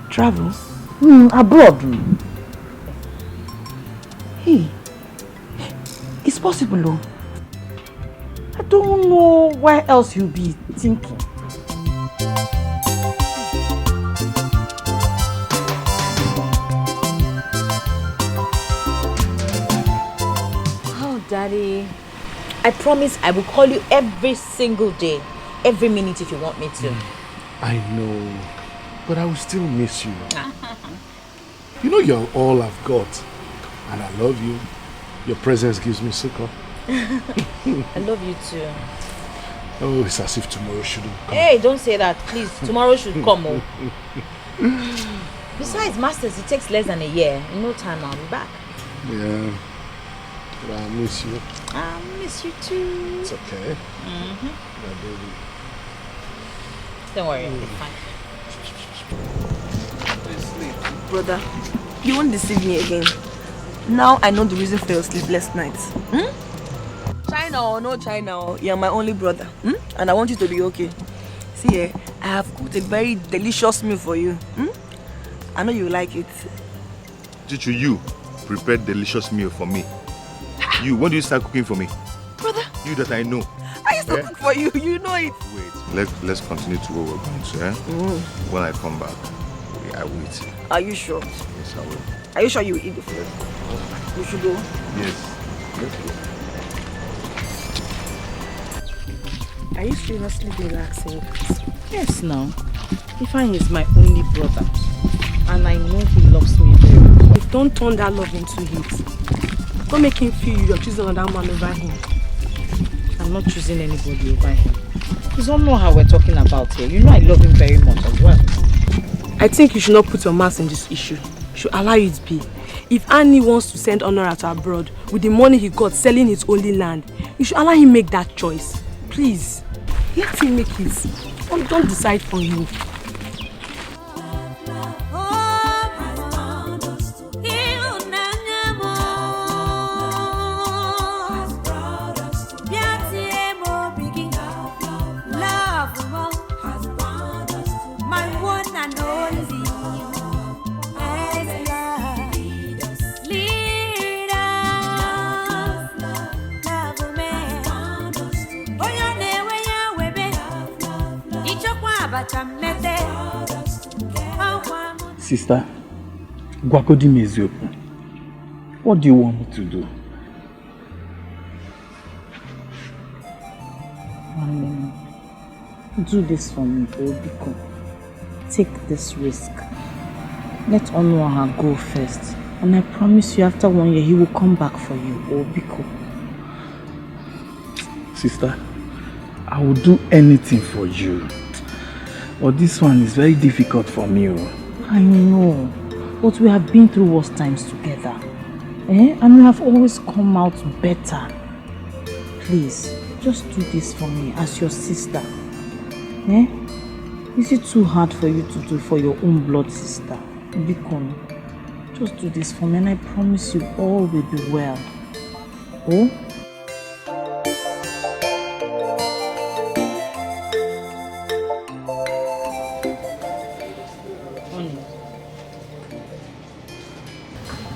Travel? Abroad. Hey, it's possible though. I don't know why else you'll be thinking. Daddy, I promise I will call you every single day, every minute if you want me to. I know, but I will still miss you. You know you're all I've got, and I love you. Your presence gives me succor. I love you too. Oh, it's as if tomorrow shouldn't come. Hey, don't say that, please. Tomorrow should come. Oh. Besides, Masters, it takes less than a year. In no time, I'll be back. Yeah, but I miss you. I miss you too. It's okay. Mm-hmm. My baby. Don't worry, I'll be fine. Brother, you won't deceive me again. Now I know the reason for your sleepless nights. China or no China, you're my only brother. And I want you to be okay. See here, I have cooked a very delicious meal for you. I know you like it. Chichu, you prepared delicious meal for me. You, when do you start cooking for me? Brother. You that I know. I used to cook for you, you know it. Wait, let's continue to what we're going to, When I come back, I will eat. Are you sure? Yes, I will. Are you sure you will eat the food? We should go. Yes. Let's go. Are you seriously relaxing? Yes, now. Ifeanyi is my only brother. And I know he loves me very much. Don't turn that love into hate. Don't make him feel you're choosing another man over him. I'm not choosing anybody over him. You don't know how we're talking about here. You know I love him very much as well. I think you should not put your mouth in this issue. You should allow it be. If Annie wants to send Honora to abroad with the money he got selling his only land, you should allow him make that choice. Please, let him make it. Don't decide for him. Sister, Gwakodi Meziopu, what do you want me to do? Do this for me, Obiko. Take this risk. Let Onuaha go first. And I promise you after 1 year, he will come back for you, Obiko. Sister, I will do anything for you. But this one is very difficult for me. I know. But we have been through worse times together. And we have always come out better. Please, just do this for me as your sister. Is it too hard for you to do for your own blood sister? Bikon, just do this for me and I promise you all will be well. Oh?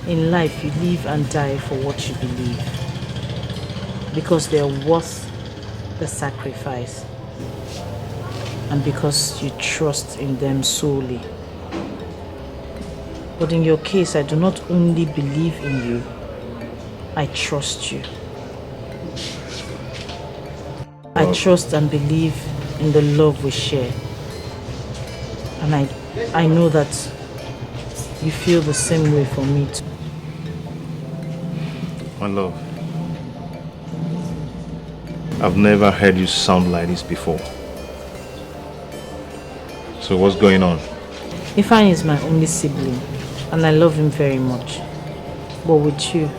In life, you live and die for what you believe. Because they're worth the sacrifice. And because you trust in them solely. But in your case, I do not only believe in you, I trust you. I trust and believe in the love we share. And I know that you feel the same way for me too. My love, I've never heard you sound like this before. So what's going on? Ifeanyi is my only sibling and I love him very much. But with you,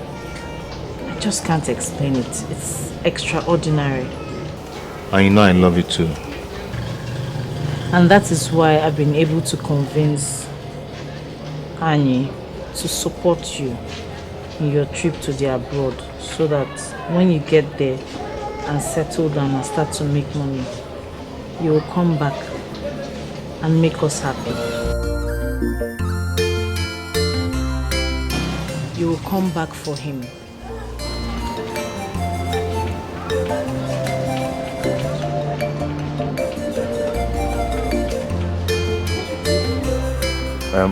I just can't explain it. It's extraordinary. And you know I love you too. And that is why I've been able to convince Annie to support you in your trip to the abroad so that when you get there and settle down and start to make money, you will come back and make us happy. You will come back for him.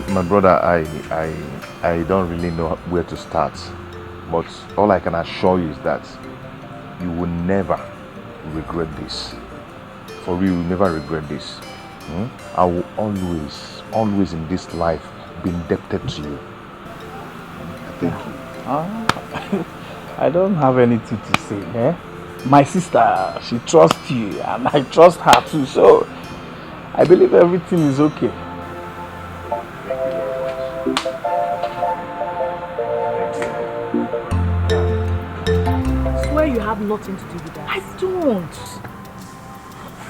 My brother, I don't really know where to start. But all I can assure you is that you will never regret this. For real, you will never regret this. I will always in this life be indebted to you. Thank you. I don't have anything to say, eh? My sister, she trusts you and I trust her too, so I believe everything is okay. I swear you have nothing to do with that. I don't.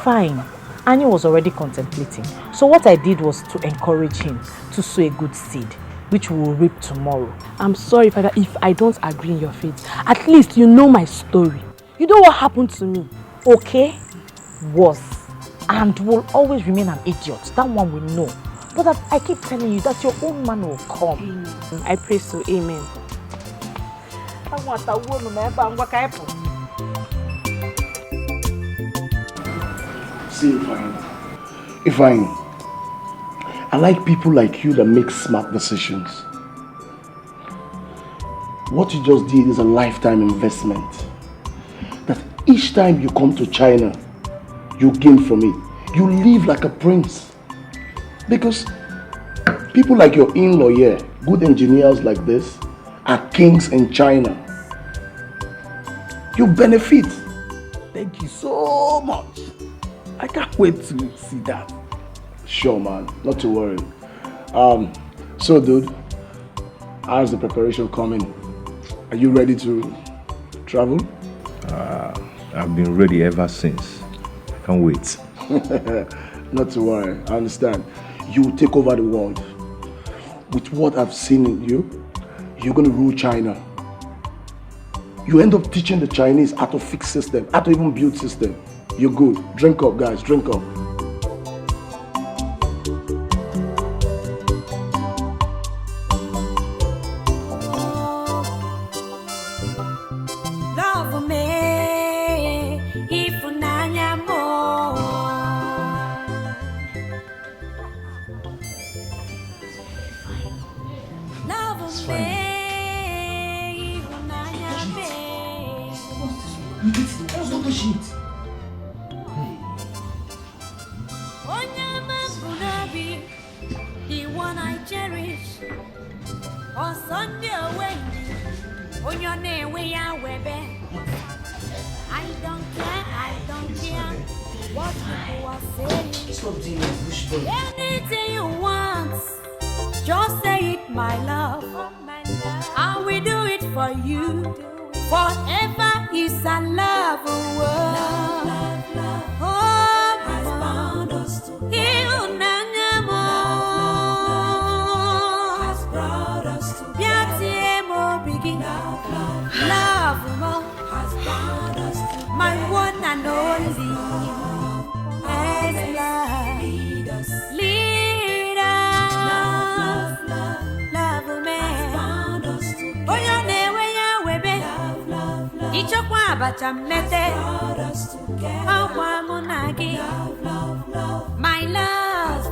Fine. Annie was already contemplating. So what I did was to encourage him to sow a good seed, which we will reap tomorrow. I'm sorry, Father, if I don't agree in your faith. At least you know my story. You know what happened to me. Okay? Was. And will always remain an idiot. That one we know. But that I keep telling you that your own man will come. Amen. I pray so. Amen. See, Ifeanyi, I like people like you that make smart decisions. What you just did is a lifetime investment. That each time you come to China, you gain from it. You live like a prince. Because people like your in-law here, good engineers like this, are kings in China. You benefit. Thank you so much. I can't wait to see that. Sure, man. Not to worry. So, dude, how's the preparation coming? Are you ready to travel? I've been ready ever since. I can't wait. Not to worry. I understand. You will take over the world. With what I've seen in you, you're going to rule China. You end up teaching the Chinese how to fix system, how to even build system. You're good. Drink up, guys. Drink up. Love me, if unanya mo. Love me, if unanya me. Let's not push it. The one I cherish. On Sunday, Wendy, on your name, we are webbing. I don't care what people are saying. Stop doing it, bush boy. Anything you want, just say it, my love. I will do it for you. Forever is a love world. Oh, has bound us together. Has brought us together. Love has brought us together. My one and only. Lead us. Love me. Oh, your name, where you will be. Ichokwa abacha mete. Akwa munagi. My love.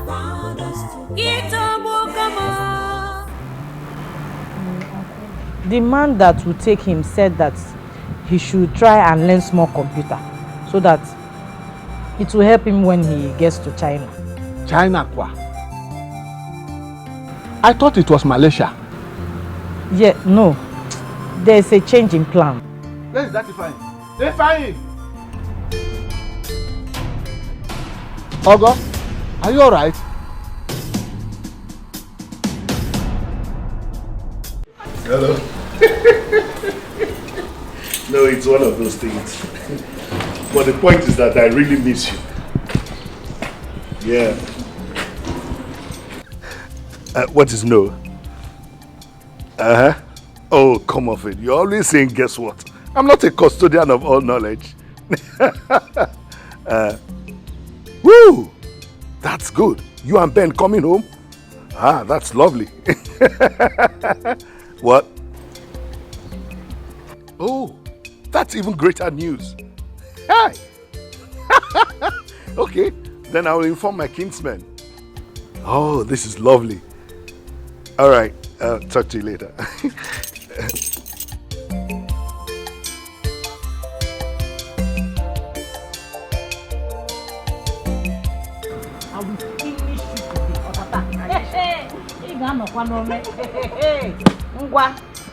Ito mukama. The man that will take him said that he should try and learn small computer so that it will help him when he gets to China. China kwa? I thought it was Malaysia. Yeah, no. There's a change in plan. Where is that Ifeanyi? Ifeanyi! Ogo, are you alright? Hello. No, it's one of those things. But the point is that I really miss you. Yeah. What is no? Oh, come off it. You're always saying, guess what? I'm not a custodian of all knowledge. Woo! That's good. You and Ben coming home? Ah, that's lovely. What? Oh, that's even greater news. Hi! Okay, then I will inform my kinsmen. Oh, this is lovely. All right, talk to you later. Ngwa.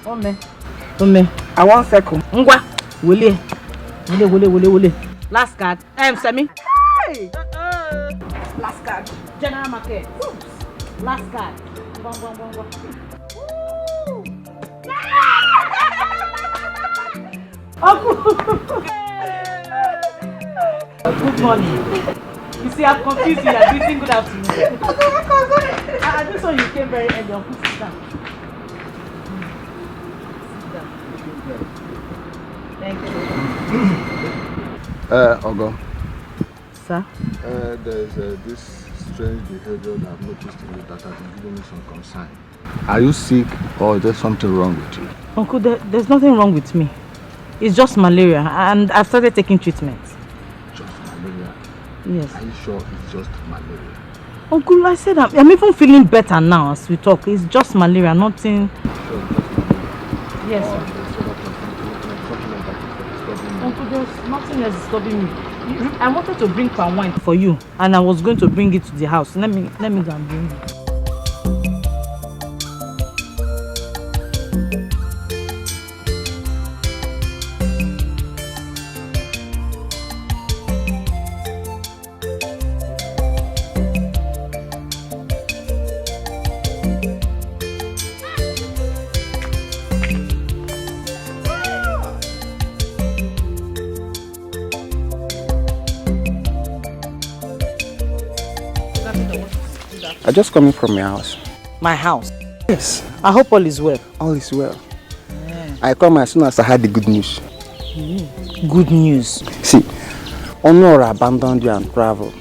Ome. I want circle. Ngwa. Wole. Last card. Semi. Hey. Last card. General market. Last card. Ngwa. Good morning. You see, I'm confused. You are greeting good afternoon. I just saw you came very early. Uncle, sit down. Thank you. Ogo. Sir? There's this strange behavior that I've noticed in you that has been giving me some concern. Are you sick or is there something wrong with you? Uncle, there's nothing wrong with me. It's just malaria and I've started taking treatment. Just malaria? Yes. Are you sure it's just malaria? Uncle, I said I'm even feeling better now as we talk. It's just malaria, nothing. Yes, sir. Uncle, there's nothing else disturbing me. I wanted to bring palm wine for you and I was going to bring it to the house. Let me go and bring it. I just coming from your house. My house? Yes. I hope all is well. All is well. Yeah. I come as soon as I had the good news. Good news? See, Honora abandoned you and traveled.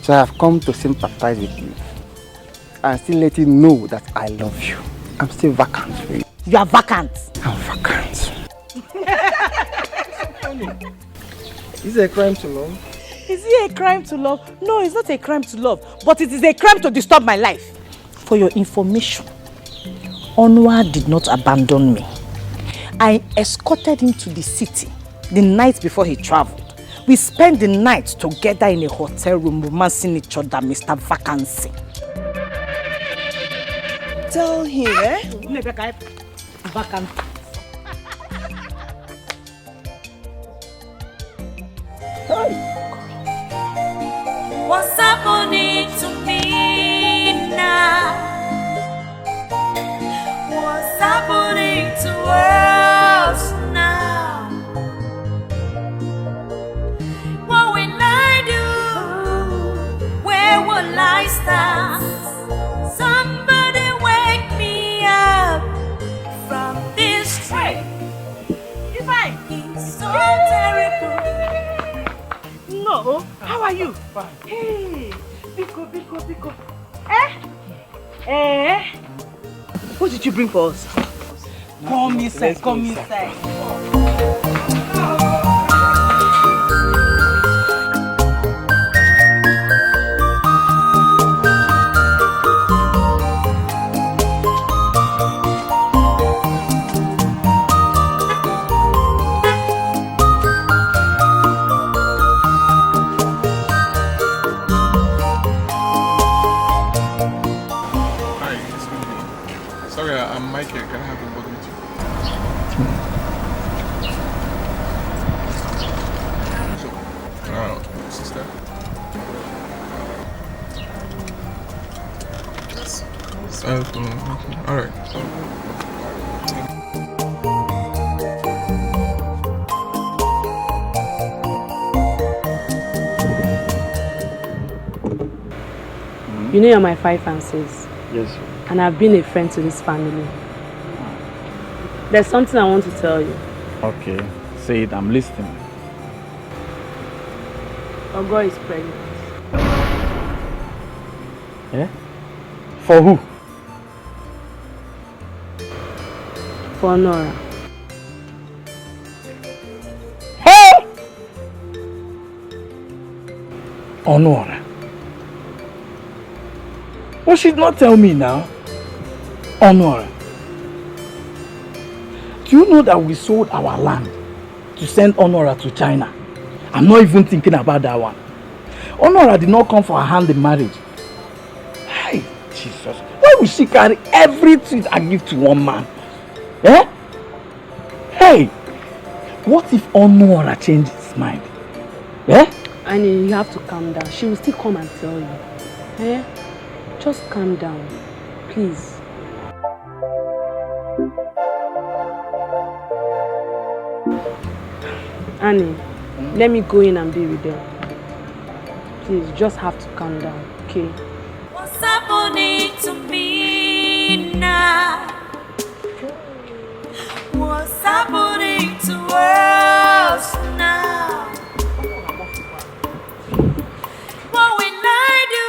So I have come to sympathize with you. And still let you know that I love you. I'm still vacant for you. You are vacant? I'm vacant. Is it a crime to love? Is it a crime to love? No, it's not a crime to love, but it is a crime to disturb my life. For your information, Onwa did not abandon me. I escorted him to the city the night before he traveled. We spent the night together in a hotel room romancing each other, Mr. Vacancy. Tell him, eh? Vacancy. What's happening to me now? What's happening to us now? What will I do? Where will I start? Somebody wake me up from this dream. It's so terrible. No, how are you? Fine. Hey, Biko. What did you bring for us? Come inside. I'm Michael. Can I have a word with you? Sister? All right. You know you're my 5 and 6. Yes, sir. And I've been a friend to this family. There's something I want to tell you. Okay, say it, I'm listening. Ogo is pregnant. Yeah? For who? For Nora. Hey! Honora. What should not tell me now? Honora. Do you know that we sold our land to send Honora to China? I'm not even thinking about that one. Honora did not come for her hand in marriage. Hey, Jesus. Why Why would she carry everything I give to one man? Eh? Hey! What if Onora changes his mind? Eh? Annie, you have to calm down. She will still come and tell you. Eh? Just calm down. Please. Annie, let me go in and be with them. Please, you just have to calm down, okay? What's happening to me now? What's happening to us now? What will I do?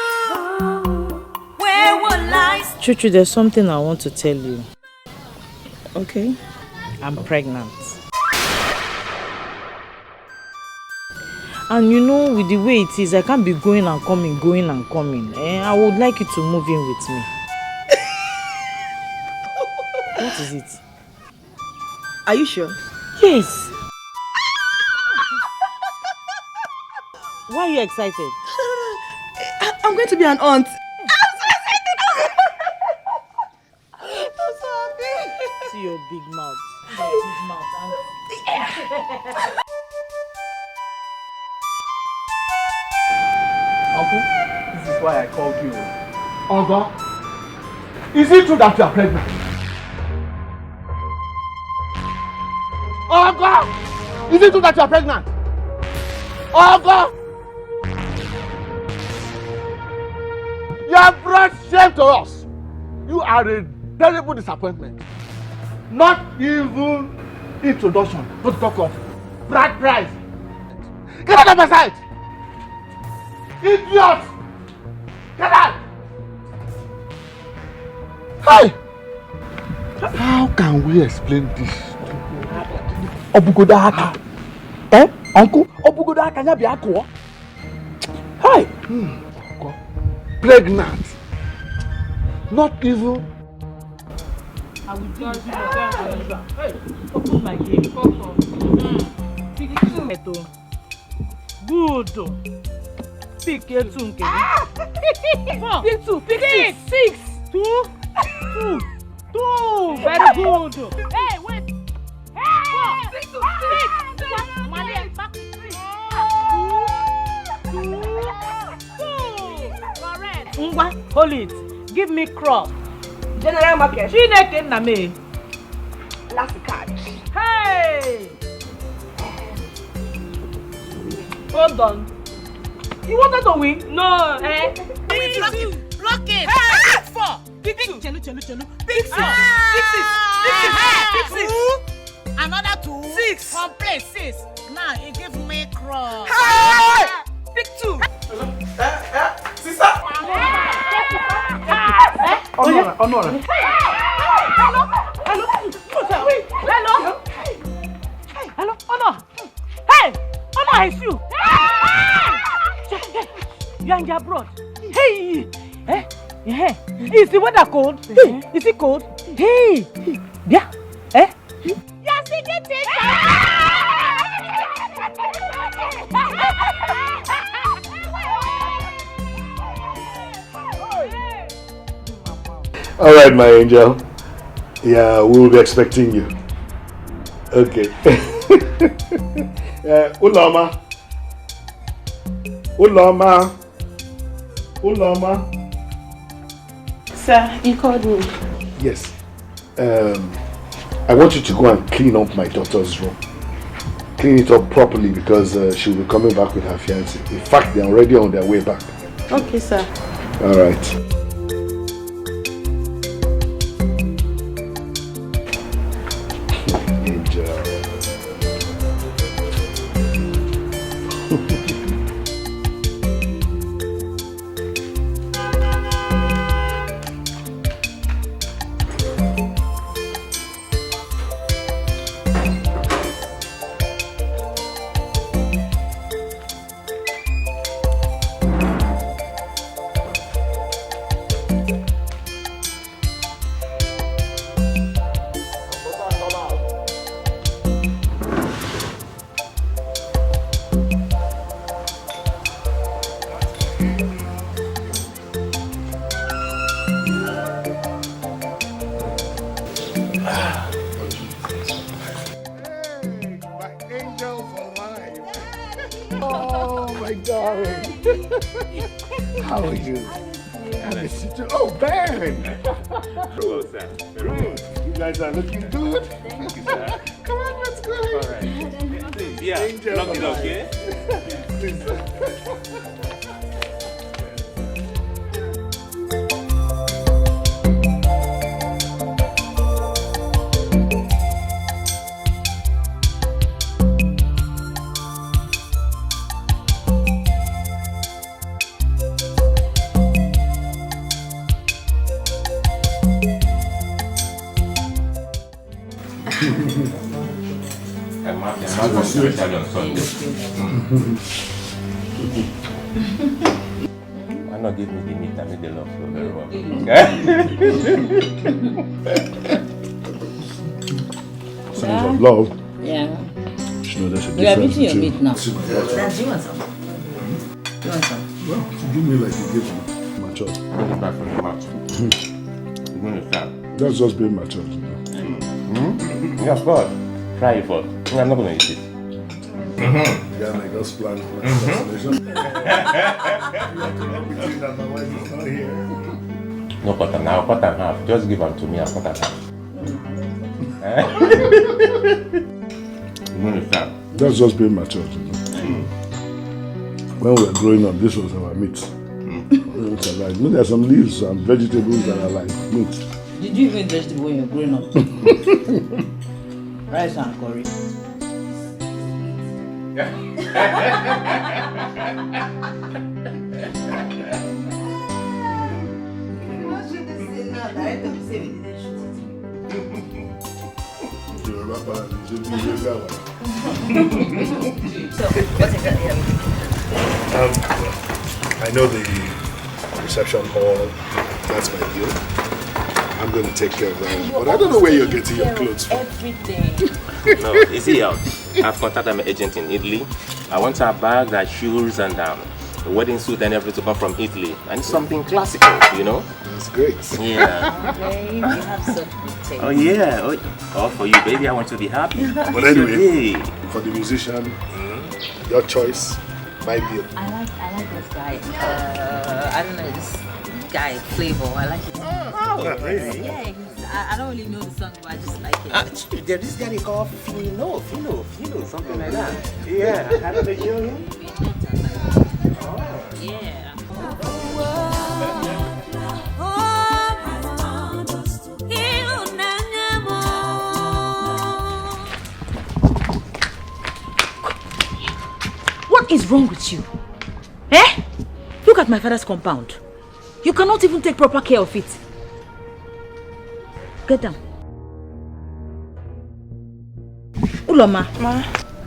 Where will I stay? Chuchu, there's something I want to tell you. Okay? I'm pregnant. And you know, with the way it is, I can't be going and coming. I would like you to move in with me. What is it? Are you sure? Yes. Why are you excited? I'm going to be an aunt. See your big mouth. Uncle, this is why I called you. Oga, is it true that you are pregnant? Oga, is it true that you are pregnant? Oga, you have brought shame to us. You are a terrible disappointment. Not even introduction, not talk of bride price. Get out of my sight! Idiot! Get out! Hey! How can we explain this? Obugodaka. Eh? Uncle? Obugodaka nya bi akwo. Hey! Pregnant. Not even. I will do it. Hey, open my game. Good. Pick a two. Pick two. Pick six. Two. Very good. Hey, wait. Hey, 4. 6. Malia, back to 3. 2. Correct. Ngwa, hold it. Give me crop. General market. Chineke nna me. Last card. Hey! Hold on. You wanted to win? No. Eh? Block it. Hey! Pick 4. Pick 2. Chelu. Pick 6. Pick 6. 2. Another 2. 6. Complete 6. Now he give me cross. Hey! Pick 2. Sister! Honora. Hello, Honor. Hey, Honor, it's you. You are in your abroad. Hey, is the weather cold? Hey, is it cold? Hey, yeah, Yes, he did it. All right, my angel. Yeah, we will be expecting you. Okay. Ulama. Sir, you called me. Yes. I want you to go and clean up my daughter's room. Clean it up properly because she'll be coming back with her fiancé. In fact, they're already on their way back. Okay, sir. All right. Oh, my darling. How are you? I miss you too. Oh, Ben! Hello, sir. You guys are looking good. Thank you, sir. Come on, let's go. All right. Please, yeah. Lock it up, yeah? Please. Why not give me the meat and make the love flow very well? Signs of love. Yeah. You know there's a We are difference eating your between- meat now. Well, Do you want some? You want some? give me like you give my child. Bring it back from the mouth. You're going to start. That's just being my child. Yeah, of course. Try it first. I'm not going to eat it. Yeah, like us plan assassination. No cut them now, cut them half. Just give them to me, I'll cut them half. You're going to start. That's just being my child. When we were growing up, this was our meat. It's alive. You know, there are some leaves and vegetables that are like meat. Did you eat vegetable when you were growing up? Rice and curry. I know the reception hall, that's my deal. I'm going to take care of that. But I don't know where you're getting your clothes from. Everything. No, is he out? I've contacted my agent in Italy. I want our bags, our shoes, and the wedding suit and everything to come from Italy. And it's something classical, you know? That's great. Yeah. Babe, you have such good taste. Oh, yeah. Oh, for you, baby, I want you to be happy. But anyway, for the musician, your choice, my deal. I like this guy. I don't know, this guy, Flavor. I like it. Oh, really? Yeah, I don't really know the song, but I just like it. There's this guy they call Fino, something like that. Yeah, I don't know you know him? Yeah. What is wrong with you? Eh? Look at my father's compound. You cannot even take proper care of it. Get down. Uloma. Ma.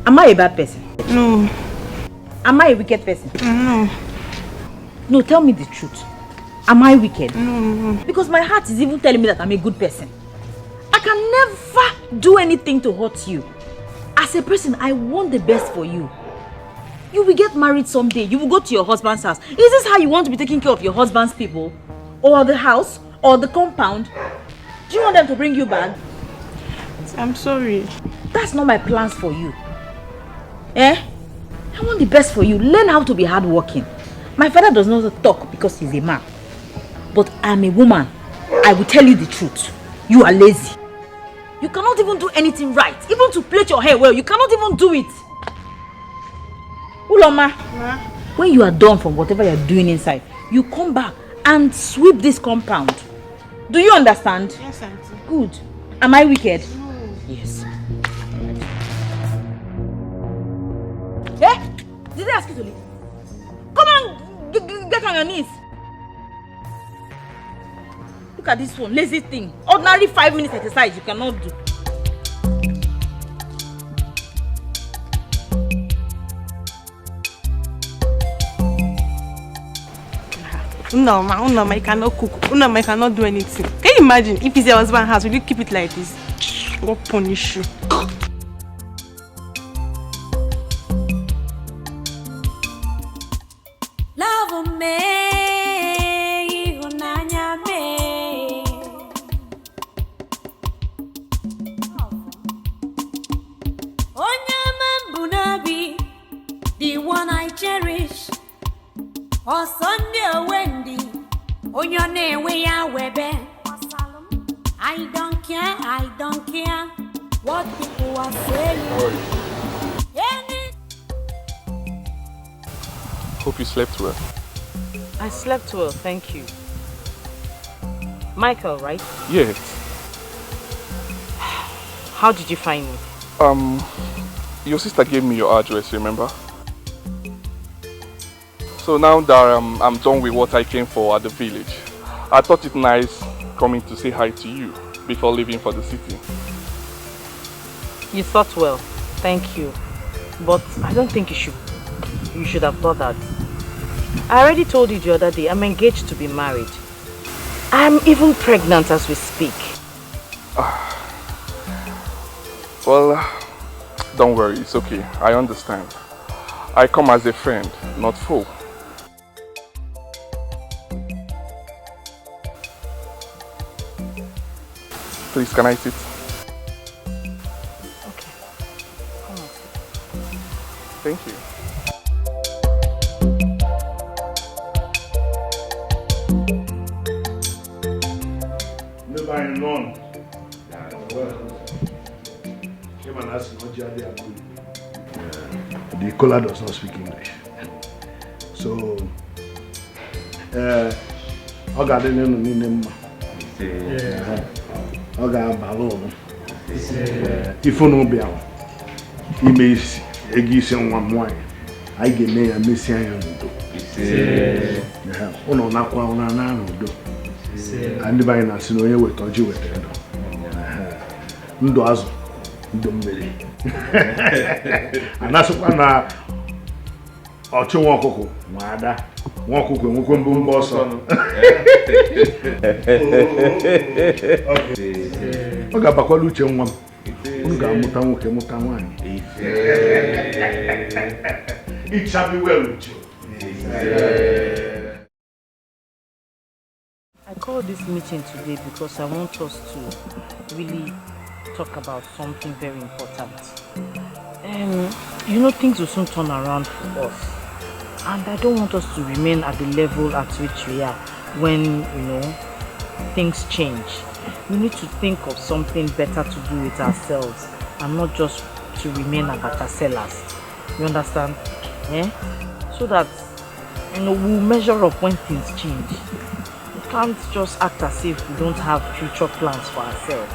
Am I a bad person? No. Am I a wicked person? No. No, tell me the truth. Am I wicked? No. Because my heart is even telling me that I'm a good person. I can never do anything to hurt you. As a person, I want the best for you. You will get married someday. You will go to your husband's house. Is this how you want to be taking care of your husband's people? Or the house? Or the compound? Do you want them to bring you back? I'm sorry. That's not my plans for you. Eh? I want the best for you. Learn how to be hardworking. My father does not talk because he's a man. But I'm a woman. I will tell you the truth. You are lazy. You cannot even do anything right. Even to plait your hair well, you cannot even do it. Uloma, when you are done from whatever you are doing inside, you come back and sweep this compound. Do you understand? Yes, Auntie. Good. Am I wicked? No. Yes. Eh? Did I ask you to leave? Come on, get on your knees. Look at this one, lazy thing. Ordinary 5 minutes exercise you cannot do. No, ma, I cannot cook. No, I cannot do anything. Can you imagine if it's your husband's house, will you keep it like this? What punish you? Love me, unanya me. Onyama bunabi, the one Sunday Wendy, on your name we are webe. I don't care what people are saying. Hope you slept well. I slept well, thank you. Michael, right? Yes. How did you find me? Your sister gave me your address, remember? So now that I'm done with what I came for at the village, I thought it nice coming to say hi to you before leaving for the city. You thought well, thank you. But I don't think you should have thought that. I already told you the other day, I'm engaged to be married. I'm even pregnant as we speak. Well, don't worry, it's okay. I understand. I come as a friend, not foe. Please, can I sit? Okay. Come on. Thank you. Neva in London. The caller does not speak English. So, I got the name. I got balloon. If you know Bill, he may give one wine. I get me a messiah. Oh, no, not one and the binance, no, you will touch you with it. Ndoazo, ndombele. And that's what Ocho Wakoko, Wada, Wakoko, Mukumbu Bosso. Oga Bakoluche one. Uga Mutamuke Mutamani. It shall be well with you. I called this meeting today because I want us to really talk about something very important. You know, things will soon turn around for us. And I don't want us to remain at the level at which we are when, you know, things change. We need to think of something better to do with ourselves and not just to remain abacha sellers. You understand? Yeah? So that, you know, we'll measure up when things change. We can't just act as if we don't have future plans for ourselves.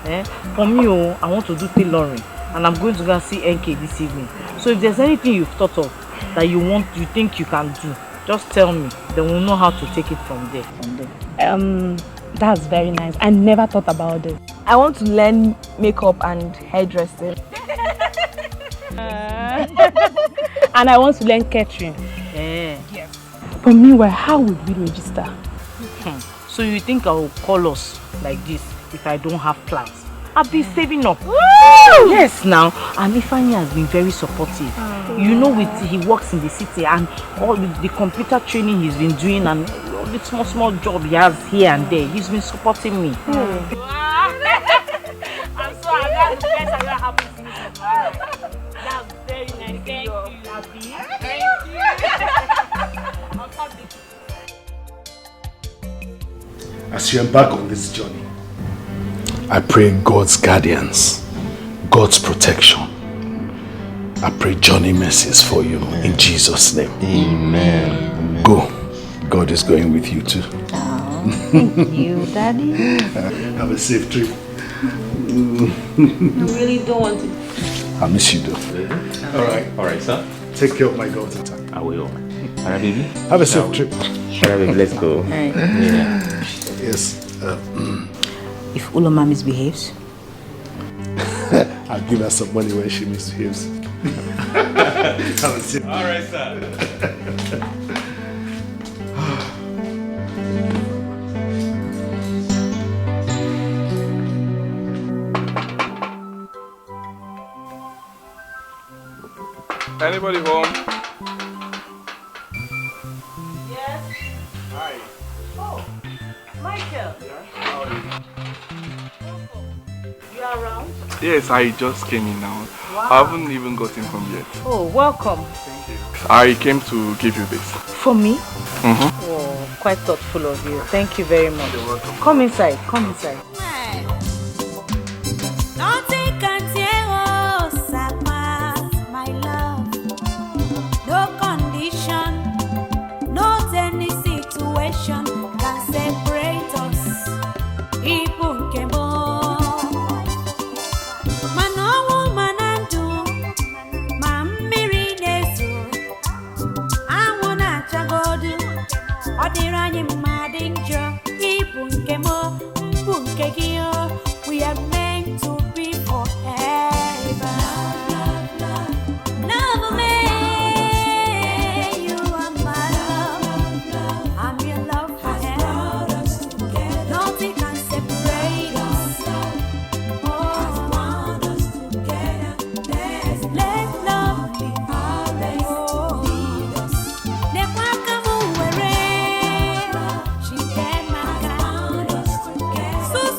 Eh? For me, I want to do tailoring and I'm going to go and see NK this evening. So if there's anything you've thought of that you think you can do, just tell me. Then we'll know how to take it from there. That's very nice. I never thought about it. I want to learn makeup and hairdressing. And I want to learn catering. Yeah. Yes. But meanwhile, how would we register? So you think I will call us like this if I don't have plans? I'll be saving up. Woo! Yes, now. And Ifeanyi has been very supportive. You know, he works in the city and all the computer training he's been doing and all the small job he has here and there. He's been supporting me. I'm so happy. That's the best that ever happened to me. That's very nice. Thank you. I'll start this. As you embark on this journey, I pray God's guidance, God's protection. I pray journey mercies for you in Jesus' name. Amen. Go. God is going with you too. Oh, thank you, Daddy. Have a safe trip. I really don't want to. I miss you though. All right, sir. Take care of my daughter. I will. Alright, baby. Have a safe trip. Alright, baby, let's go. Alright. Yeah. Yes. If Uloma misbehaves, I'll give her some money when she misbehaves. Have a safe trip. Alright, sir. Anybody home? Yes. Hi. Oh, Michael. Yeah? How are you? You are around? Yes, I just came in now. Wow. I haven't even gotten home yet. Oh, welcome. Thank you. I came to give you this. for me? Mm-hmm. Oh, quite thoughtful of you. Thank you very much. You're welcome. Come inside. Come inside. Nothing can tear us apart, my love. No condition, not any situation can separate us. People came on. Man, no woman and do. Man, Miri Nezu. I wanna chagodu. Odirani madinjo. People came on. We are meant to be forever. Love me, you are my love. I'm your love forever. Nothing can separate us. Oh, let love be our leaders. She can make us so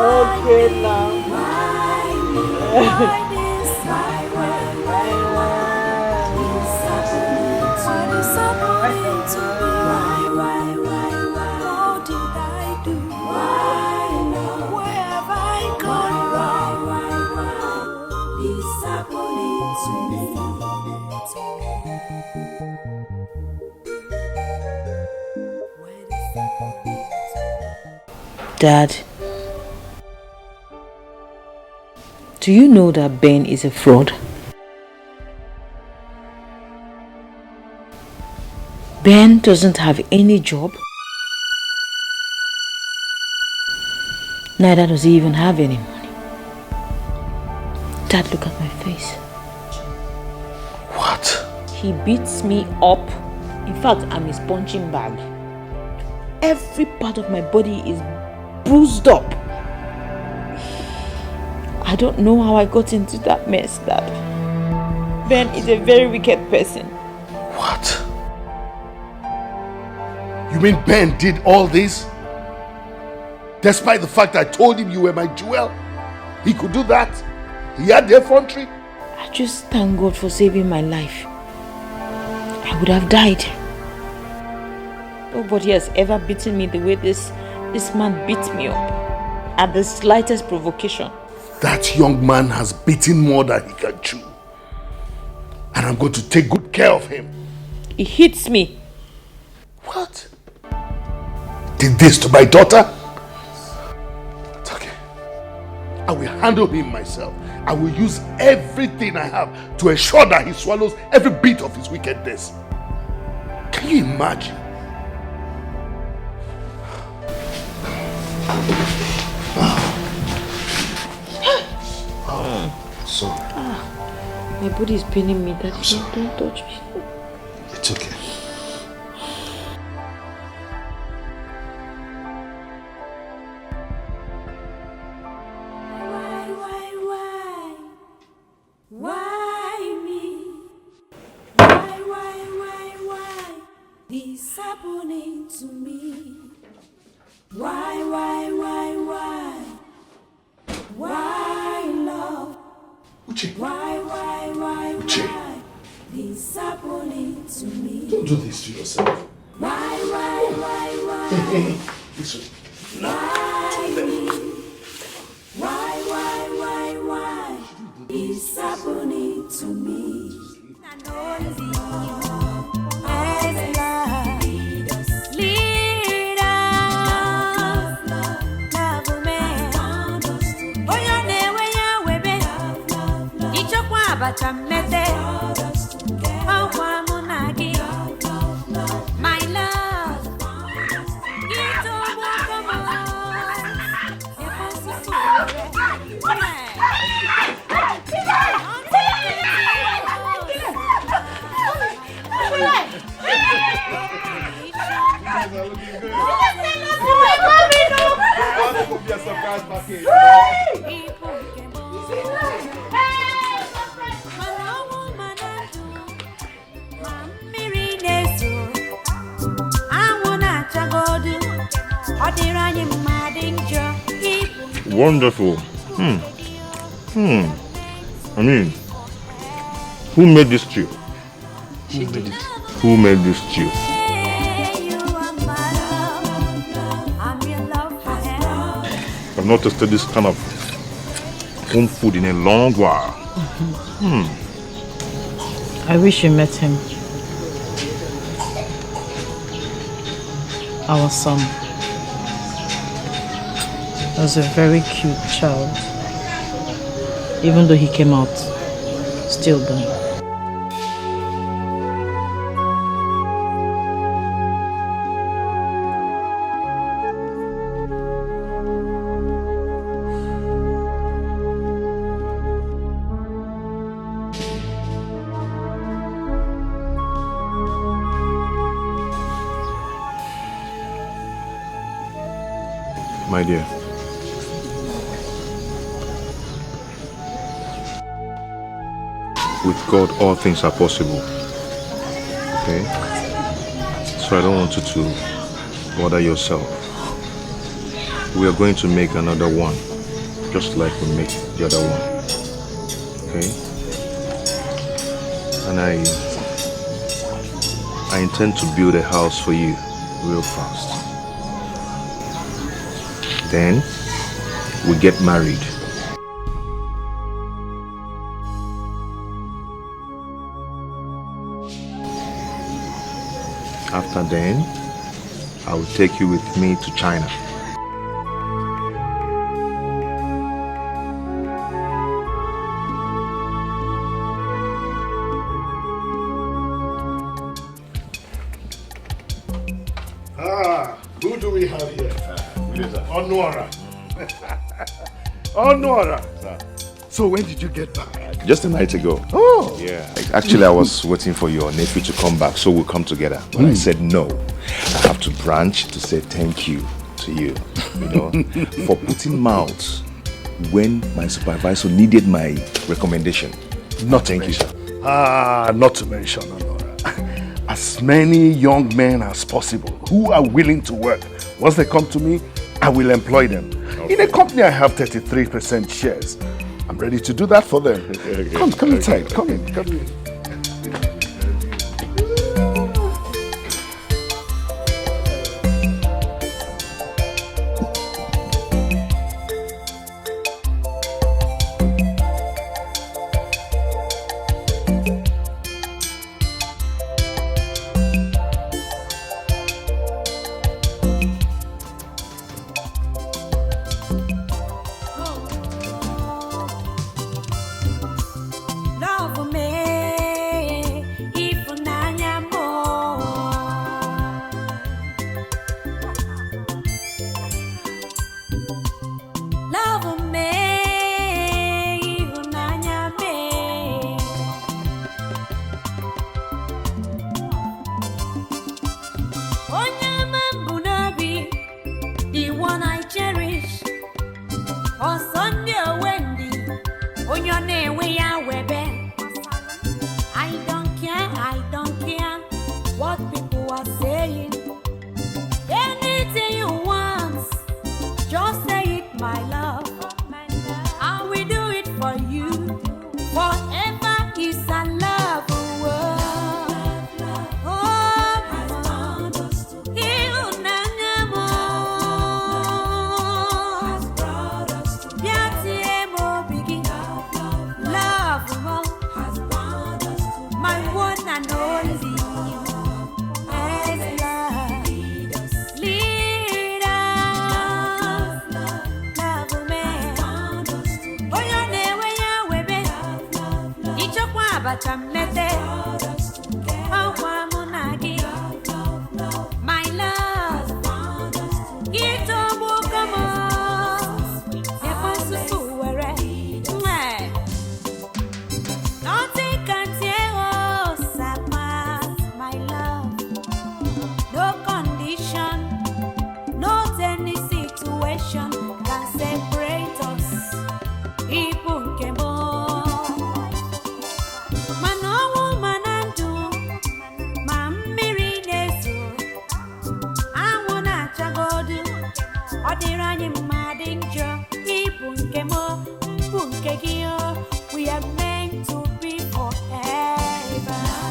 Okay now. Dad, do you know that Ben is a fraud? Ben doesn't have any job. Neither does he even have any money. Dad, look at my face. What? He beats me up. In fact, I'm his punching bag. Every part of my body is bruised up. I don't know how I got into that mess, Dad. Ben is a very wicked person. What? You mean Ben did all this? Despite the fact I told him you were my jewel? He could do that? He had the effrontery? I just thank God for saving my life. I would have died. Nobody has ever beaten me the way this man beat me up at the slightest provocation. That young man has beaten more than he can chew. And I'm going to take good care of him. He hits me. What? Did this to my daughter? It's okay. I will handle him myself. I will use everything I have to ensure that he swallows every bit of his wickedness. Can you imagine? Sorry. My body is paining me. Daddy, don't touch me. It's okay. Why me? Why this happening to me? Why love? Uche. Why Uche. this happening to me? Don't do this to yourself. Why Hey, this way. why me? Why this happening to me? My love, Wonderful. I mean, who made this stew? Who made this stew? I've not tasted this kind of home food in a long while. I wish you met him. Our son was a very cute child, even though he came out stillborn. My dear, with God all things are possible. Okay? So I don't want you to bother yourself. We are going to make another one, just like we made the other one. Okay? And I intend to build a house for you real fast. Then we get married. After then, I will take you with me to China. Who do we have here? Onwara. Onwara. So when did you get back? Just a night ago. Oh. Yeah. Actually, I was waiting for your nephew to come back so we'll come together. But I said no. I have to branch to say thank you to you, you know, for putting mouth when my supervisor needed my recommendation. Not to mention. Not to mention, Onwara. As many young men as possible who are willing to work. Once they come to me, I will employ them. In a company I have 33% shares. I'm ready to do that for them. Okay. Come inside. Come in.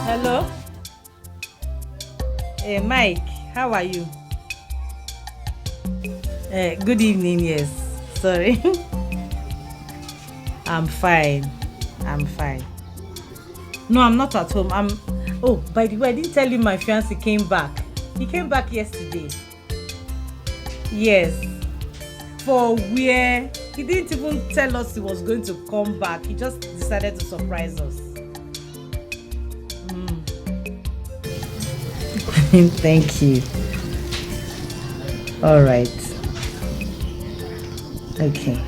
Hello? Hey, Mike, how are you? Good evening, yes. Sorry. I'm fine. No, I'm not at home. Oh, by the way, I didn't tell you my fiancé came back. He came back yesterday. Yes. For where? He didn't even tell us he was going to come back. He just decided to surprise us. Thank you. All right. Okay.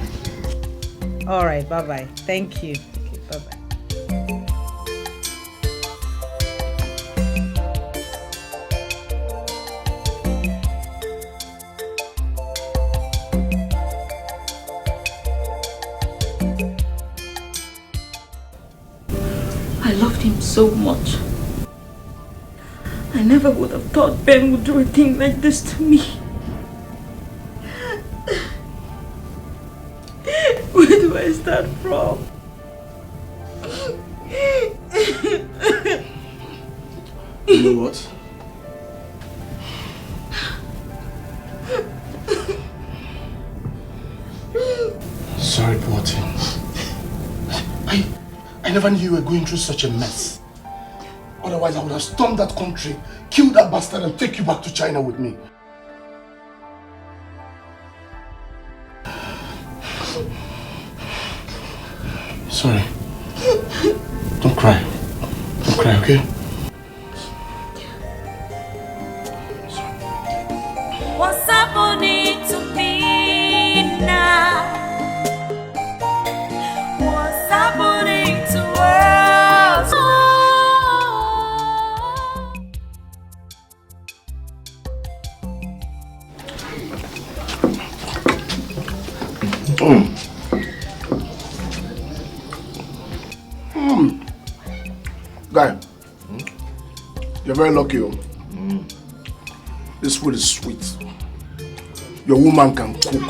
All right. Bye-bye. Thank you. Okay, bye-bye. I loved him so much. I never would have thought Ben would do a thing like this to me. Where do I start from? You know what? Sorry, poor thing. I never knew you were going through such a mess. Otherwise, I would have stormed that country, killed that bastard, and take you back to China with me. Sorry. Don't cry. Don't cry, okay? What's happening to me now? What's happening to us? Guy, you're very lucky. This food is sweet. Your woman can cook.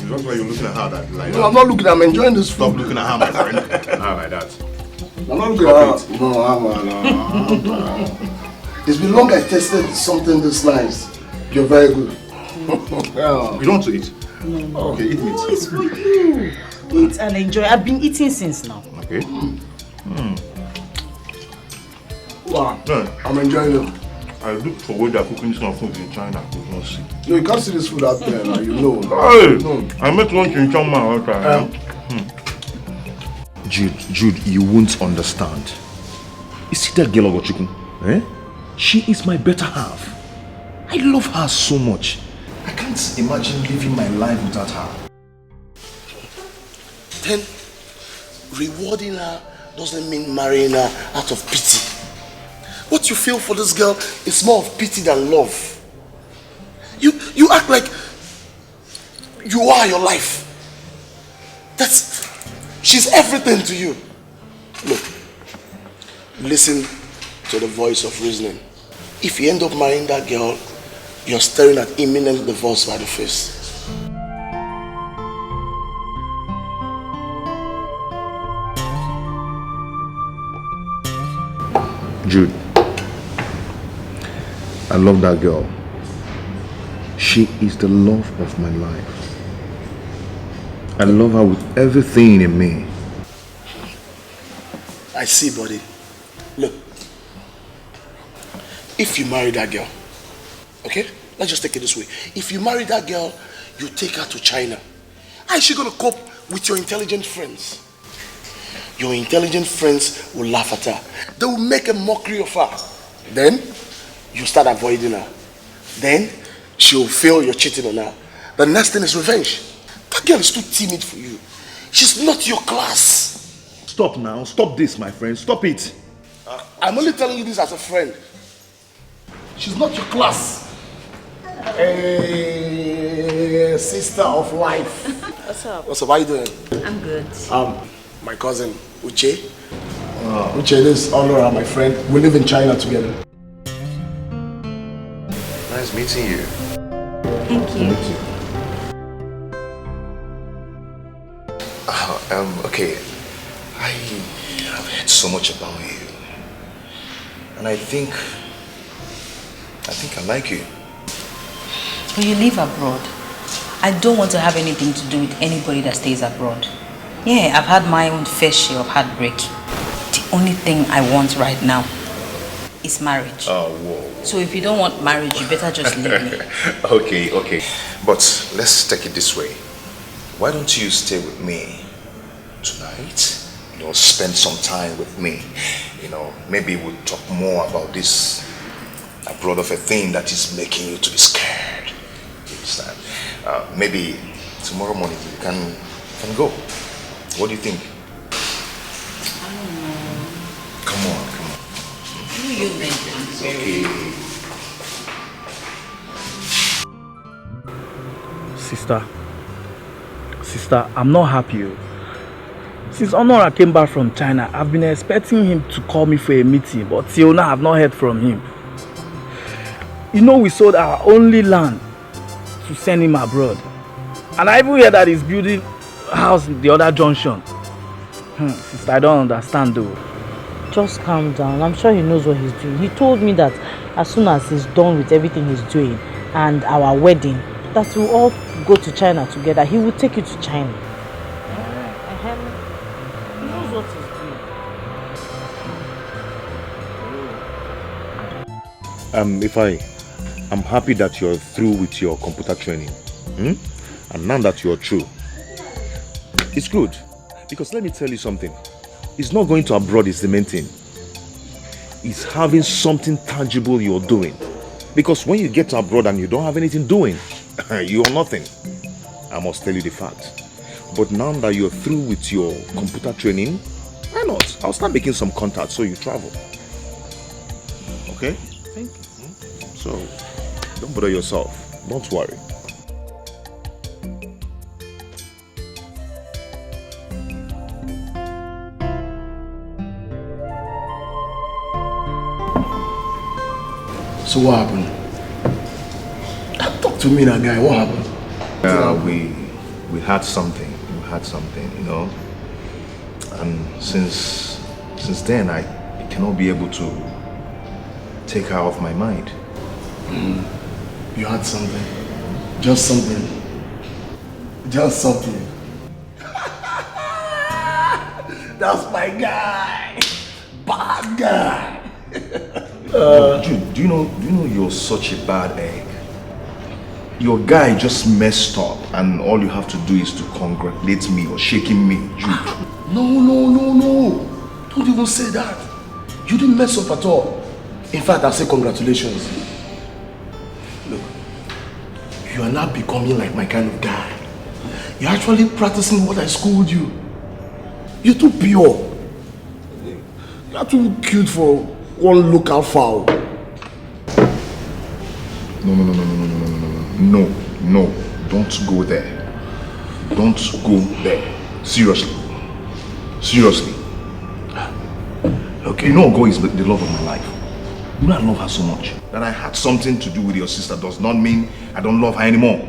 That's why you're looking at her that like No, I'm not looking. I'm enjoying this food. Stop looking at her, my friend. How like that? I'm not looking at her. No. It's been long I tasted something this nice. You're very good. You don't want to eat? No. Okay, eat meat. No, it's for you. Eat and enjoy. I've been eating since now. Okay. Wow. No. I'm enjoying it. I look for where they're cooking this kind of food in China. I could not see. No, you can't see this food out there now, you know. Hey! No. I met lunch in Chama. Jude, you won't understand. You see that girl Ogochukwu? Eh? She is my better half. I love her so much. I can't imagine living my life without her. Then, rewarding her doesn't mean marrying her out of pity. What you feel for this girl is more of pity than love. You act like you are your life. She's everything to you. Look, listen to the voice of reasoning. If you end up marrying that girl, you're staring at imminent divorce by the face. Jude, I love that girl. She is the love of my life. I love her with everything in me. I see, buddy. Look, if you marry that girl, okay? Let's just take it this way. If you marry that girl, you take her to China. How is she going to cope with your intelligent friends? Your intelligent friends will laugh at her. They will make a mockery of her. Then, you start avoiding her. Then, she'll feel you're cheating on her. The next thing is revenge. That girl is too timid for you. She's not your class. Stop now. Stop this, my friend. Stop it. I'm only telling you this as a friend. She's not your class. Hey, sister of life. What's up? What's up? How you doing? I'm good. My cousin Uche. Uche, this is Honora, my friend. We live in China together. Nice meeting you. Thank you. Okay. I have heard so much about you. And I think I like you. But you live abroad. I don't want to have anything to do with anybody that stays abroad. Yeah, I've had my own fair share of heartbreak. The only thing I want right now is marriage. Oh, whoa. So if you don't want marriage, you better just leave me. Okay. But let's take it this way. Why don't you stay with me tonight? You know, spend some time with me. You know, maybe we'll talk more about this abroad of a thing that is making you to be scared. You understand? Maybe tomorrow morning you can go. What do you think? I don't know. Come on. You make it. Okay. Sister, I'm not happy. Since Honora came back from China, I've been expecting him to call me for a meeting, but till now I've not heard from him. You know, we sold our only land to send him abroad. And I even hear that he's building a house in the other junction. Sister, I don't understand though. Just calm down. I'm sure he knows what he's doing. He told me that as soon as he's done with everything he's doing and our wedding, that we'll all go to China together. He will take you to China. He knows what he's doing. I'm happy that you're through with your computer training. And now that you're through, it's good. Because let me tell you something. It's not going to abroad is the main thing. It's having something tangible you're doing. Because when you get to abroad and you don't have anything doing, you're nothing. I must tell you the fact. But now that you're through with your computer training, why not? I'll start making some contacts so you travel. Okay? Thank you. So, don't bother yourself. Don't worry. So what happened? Talk to me now, guy. What happened? we had something, you know. And since then, I cannot be able to take her off my mind. You had something. Just something. Just something. That's my guy. Bad guy. Dude, do you know you're such a bad egg? Your guy just messed up, and all you have to do is to congratulate me or shaking me, Jude. No. Don't even say that. You didn't mess up at all. In fact, I'll say congratulations. Look, you are now becoming like my kind of guy. You're actually practicing what I schooled you. You're too pure. You're too cute for one local foul. No, don't go there. Don't go there. Seriously. Okay. You know Ogo is the love of my life. You know I love her so much. That I had something to do with your sister does not mean I don't love her anymore.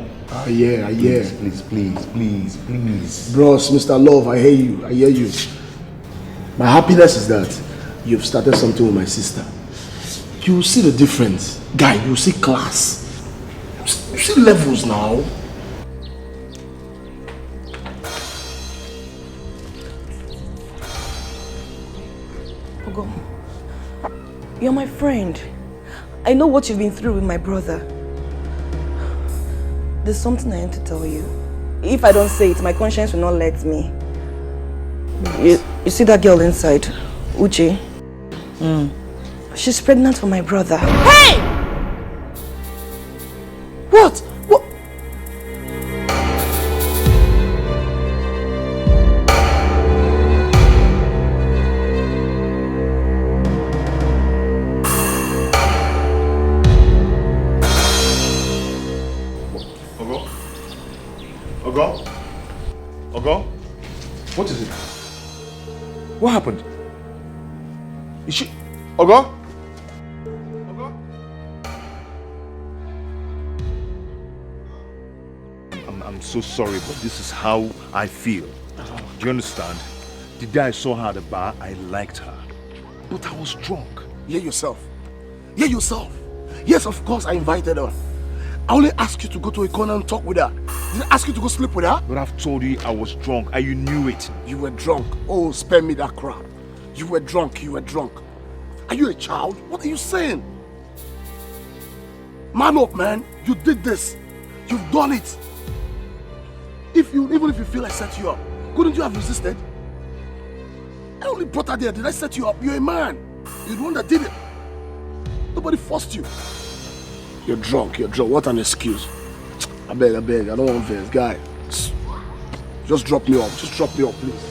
Yeah. Please. Bros, Mr. Love, I hear you. My happiness is that you've started something with my sister. You will see the difference. Guy, you will see class. You see levels now. Ogo, you're my friend. I know what you've been through with my brother. There's something I need to tell you. If I don't say it, my conscience will not let me. You see that girl inside, Uche? She's pregnant for my brother. Hey! What? Ogo? What is it? What happened? Is she... Ogo? I'm so sorry, but this is how I feel. Do you understand? The day I saw her at the bar, I liked her. But I was drunk. Hear yourself. Yes, of course I invited her. I only asked you to go to a corner and talk with her. Did I ask you to go sleep with her? But I've told you I was drunk and you knew it. You were drunk. Oh, spare me that crap. You were drunk. Are you a child? What are you saying? Man up, man. You did this. You've done it. Even if you feel I set you up, couldn't you have resisted? I only brought her there. Did I set you up? You're a man. You're the one that did it. Nobody forced you. You're drunk. What an excuse. I beg. I don't want this. Guy, just drop me off. Please.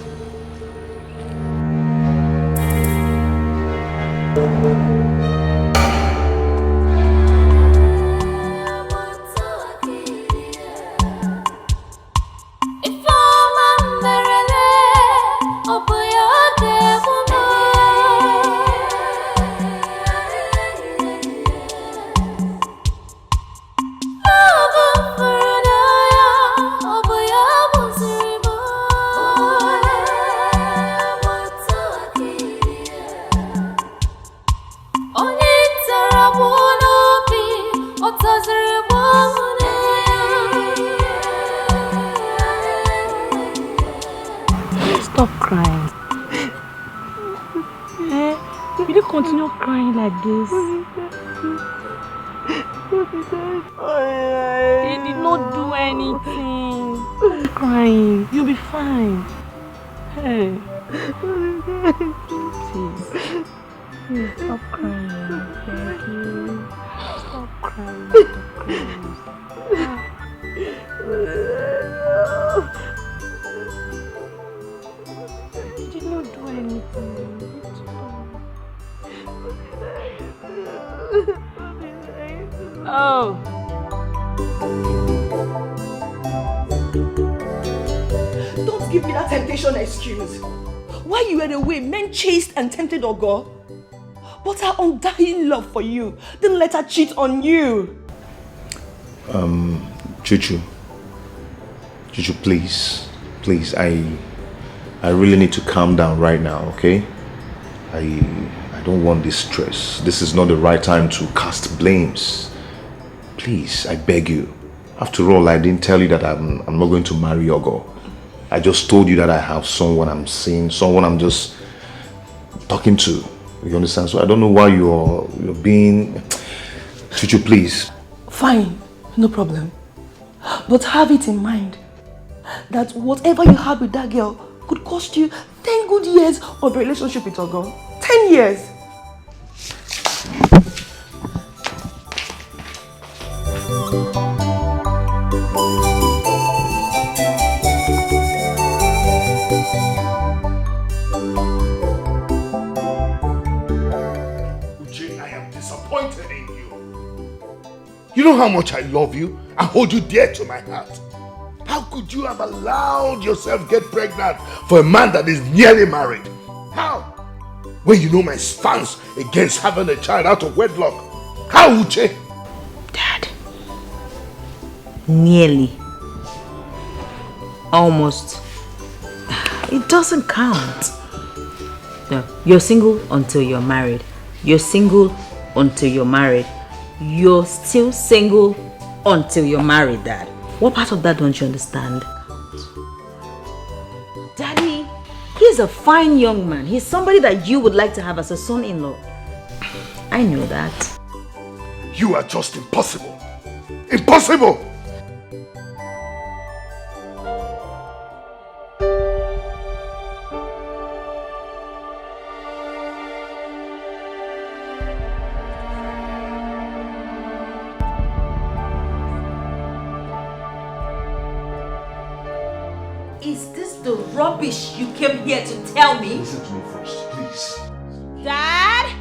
Stop crying. Will you continue crying like this? He did not do anything. Stop crying. You'll be fine. Hey. Please. Stop crying. Thank you. Stop crying. You did not do anything. Oh. Don't give me that temptation excuse. While you were away, men chased and tempted Ogo. But her undying love for you didn't let her cheat on you. Chuchu, Chuchu, please, I really need to calm down right now, okay? I don't want this stress. This is not the right time to cast blames. Please, I beg you. After all, I didn't tell you that I'm not going to marry Ogo. I just told you that I have someone I'm seeing, someone I'm just talking to. You understand? So I don't know why you're being... Chuchu, please. Fine, no problem. But have it in mind that whatever you had with that girl could cost you 10 good years of a relationship with Ogo. 10 years. You know how much I love you? I hold you dear to my heart. How could you have allowed yourself get pregnant for a man that is nearly married? How? When you know my stance against having a child out of wedlock. How, Uche? Dad. Nearly. Almost. It doesn't count. No, you're single until you're married. You're single until you're married. You're still single until you're married, Dad. What part of that don't you understand? Daddy, he's a fine young man. He's somebody that you would like to have as a son-in-law. I know that. You are just impossible. Impossible! Is this the rubbish you came here to tell me? Listen to me first, please. Dad?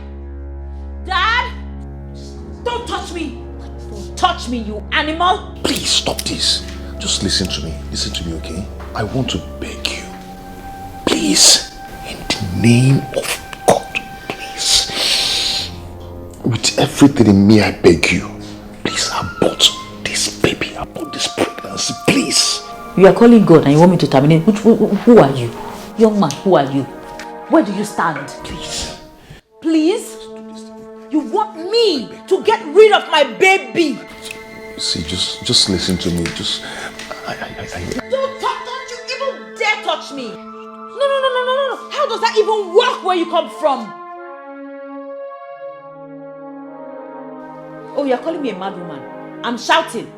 Dad? Don't touch me! Don't touch me, you animal! Please stop this. Just listen to me. Listen to me, okay? I want to beg you. Please. In the name of God, please. With everything in me, I beg you. Please abort this baby. Abort this pregnancy, please. You are calling God and you want me to terminate? Who are you? Young man, who are you? Where do you stand? Please. Please? You want me to get rid of my baby? See, just listen to me. Just... Don't you even dare touch me! No. How does that even work where you come from? Oh, you're calling me a mad woman. I'm shouting.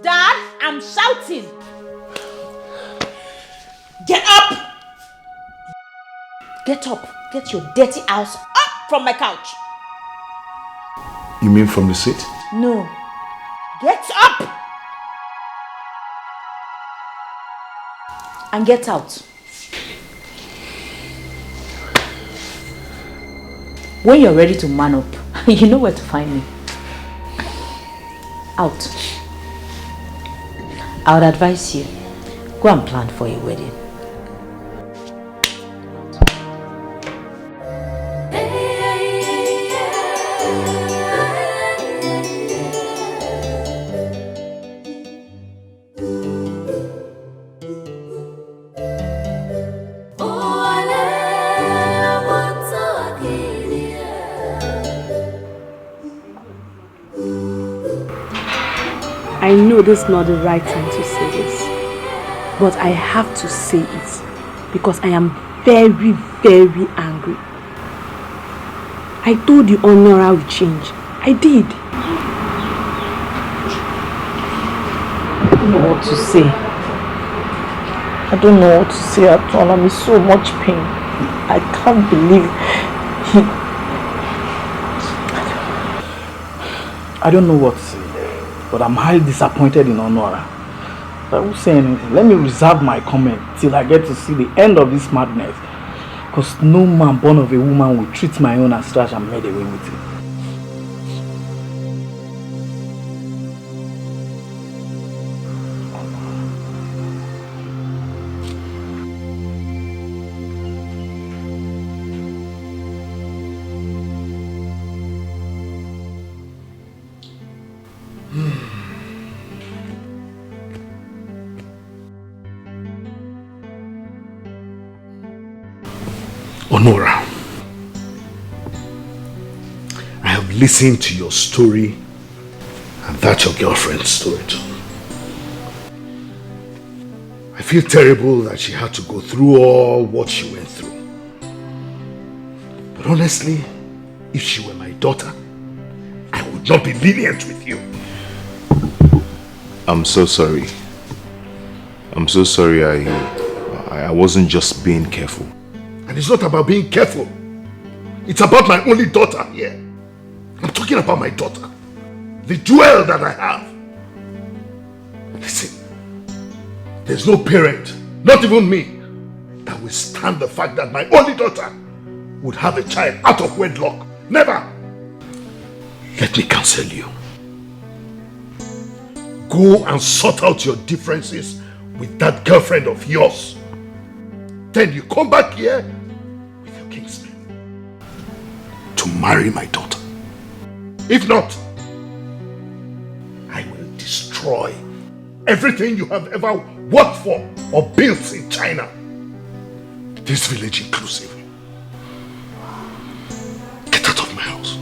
Dad, I'm shouting. Get up! Get up. Get your dirty ass up from my couch. You mean from the seat? No. Get up! And get out. When you're ready to man up, you know where to find me. Out. I would advise you, go and plan for a wedding. I know this is not the right time to say this, but I have to say it because I am very, very angry. I told you Honora will change. I did. I don't know what to say. I don't know what to say at all. I'm in so much pain. I can't believe I don't know what to say, but I'm highly disappointed in Honora. I won't say anything. Let me reserve my comment till I get to see the end of this madness. Because no man born of a woman will treat my own as trash and made away with it. Nora, I have listened to your story, and that's your girlfriend's story too. I feel terrible that she had to go through all what she went through. But honestly, if she were my daughter, I would not be lenient with you. I'm so sorry. I'm so sorry. I wasn't just being careful. And it's not about being careful. It's about my only daughter here. I'm talking about my daughter. The jewel that I have. Listen, there's no parent, not even me, that will stand the fact that my only daughter would have a child out of wedlock. Never! Let me counsel you. Go and sort out your differences with that girlfriend of yours. Then you come back here with your kingsman to marry my daughter. If not, I will destroy everything you have ever worked for or built in China. This village inclusive. Get out of my house.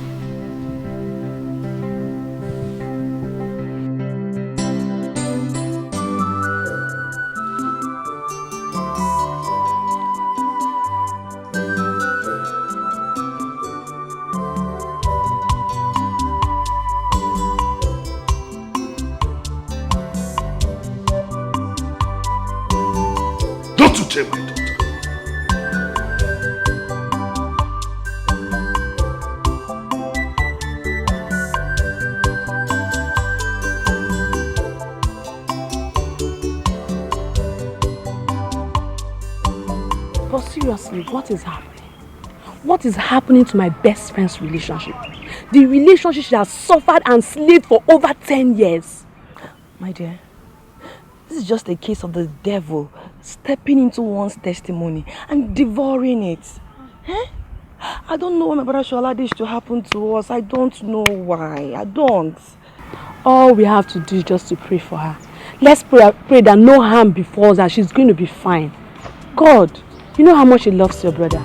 Not to tell my daughter. But seriously, what is happening? What is happening to my best friend's relationship? The relationship she has suffered and slaved for over 10 years. My dear, this is just a case of the devil stepping into one's testimony and devouring it. Eh? I don't know why my brother should allow this to happen to us. I don't know why. I don't. All we have to do is just to pray for her. Let's pray that no harm befalls her. She's going to be fine. God, you know how much she loves your brother.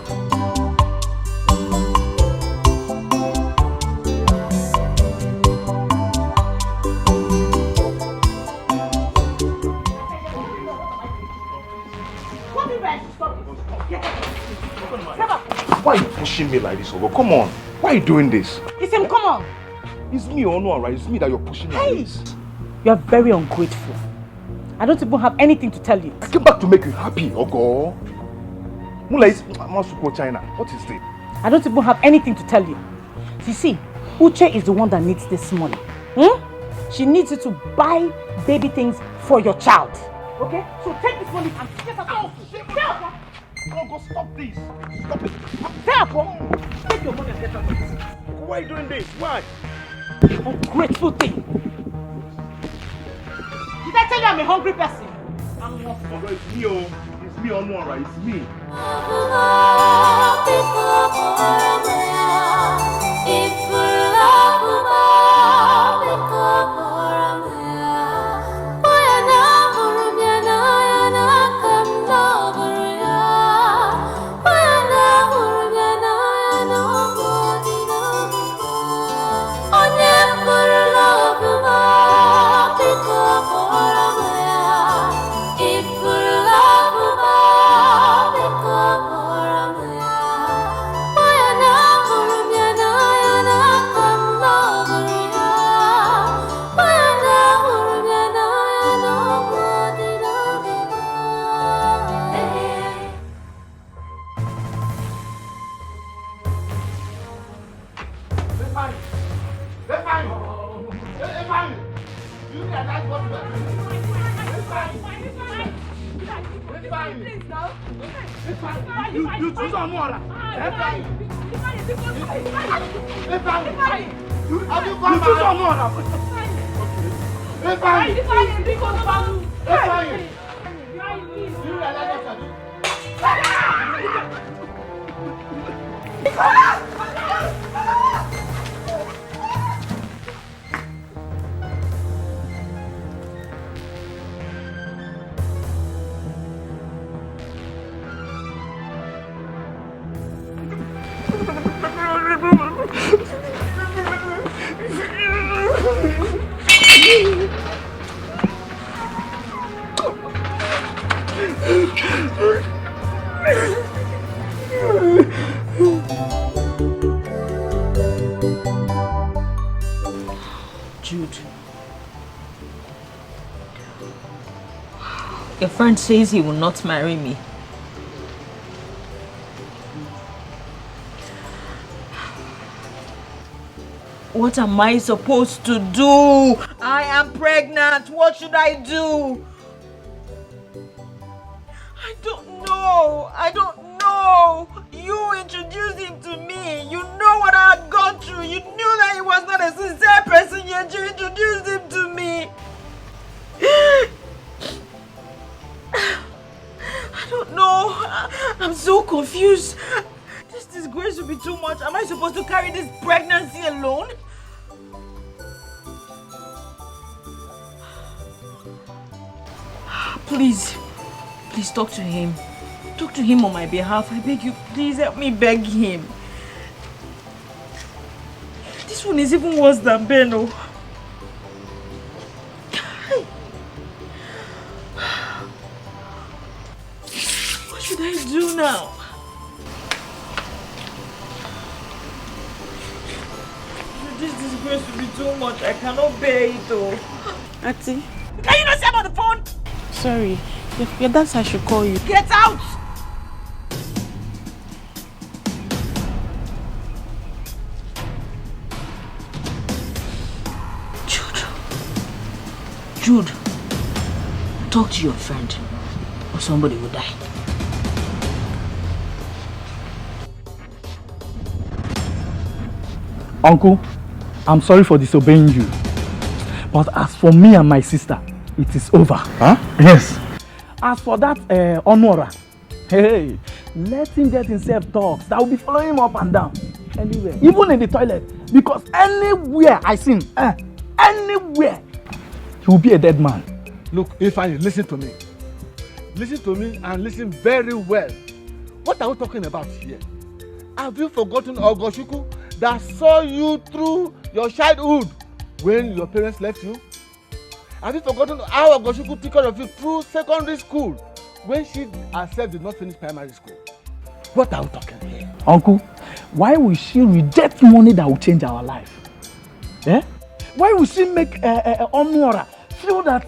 Why are you pushing me like this, Ogo? Come on. Why are you doing this? It's him, come on. It's me, Ono, right? It's me that you're pushing like this. You are very ungrateful. I don't even have anything to tell you. I came back to make you happy, Ogo. Mula is Masuko China. What is this? I don't even have anything to tell you. You see, Uche is the one that needs this money. She needs you to buy baby things for your child. Okay? So take this money and get her out. Ogo, stop this. Stop it. Take your money and get out of this. Why are you doing this? Why? Ungrateful thing. Did I tell you I'm a hungry person? Ogo, it's me, oh. It's me, Ono, right? It's me. You choose on more. friend says he will not marry me. What am I supposed to do? I am pregnant. What should I do? I don't know. I don't know. You introduced him to me. You know what I had gone through. You knew that he was not a sincere person, yet you introduced him to me. I don't know. I'm so confused. This disgrace will be too much. Am I supposed to carry this pregnancy alone? Please talk to him. Talk to him on my behalf. I beg you, please help me beg him. This one is even worse than Beno. What should I do now? This disgrace will be too much. I cannot bear it though. Auntie? Can you not say I'm on the phone? Sorry. Your dad said I should call you. Get out! Jude, talk to your friend or somebody will die. Uncle, I'm sorry for disobeying you. But as for me and my sister, it is over. Huh? Yes. As for that Honora, hey, let him get himself talks. That will be following him up and down. Anywhere. Even in the toilet. Because anywhere I see him, anywhere, he will be a dead man. Look, Ifeanyi, listen to me. Listen to me and listen very well. What are we talking about here? Have you forgotten Ogoshuku that saw you through your childhood when your parents left you? Have you forgotten how Ogoshuku took care of you through secondary school when she herself did not finish primary school? What are we talking here? Uncle, why will she reject money that will change our life? Eh? Why will she make Honora feel that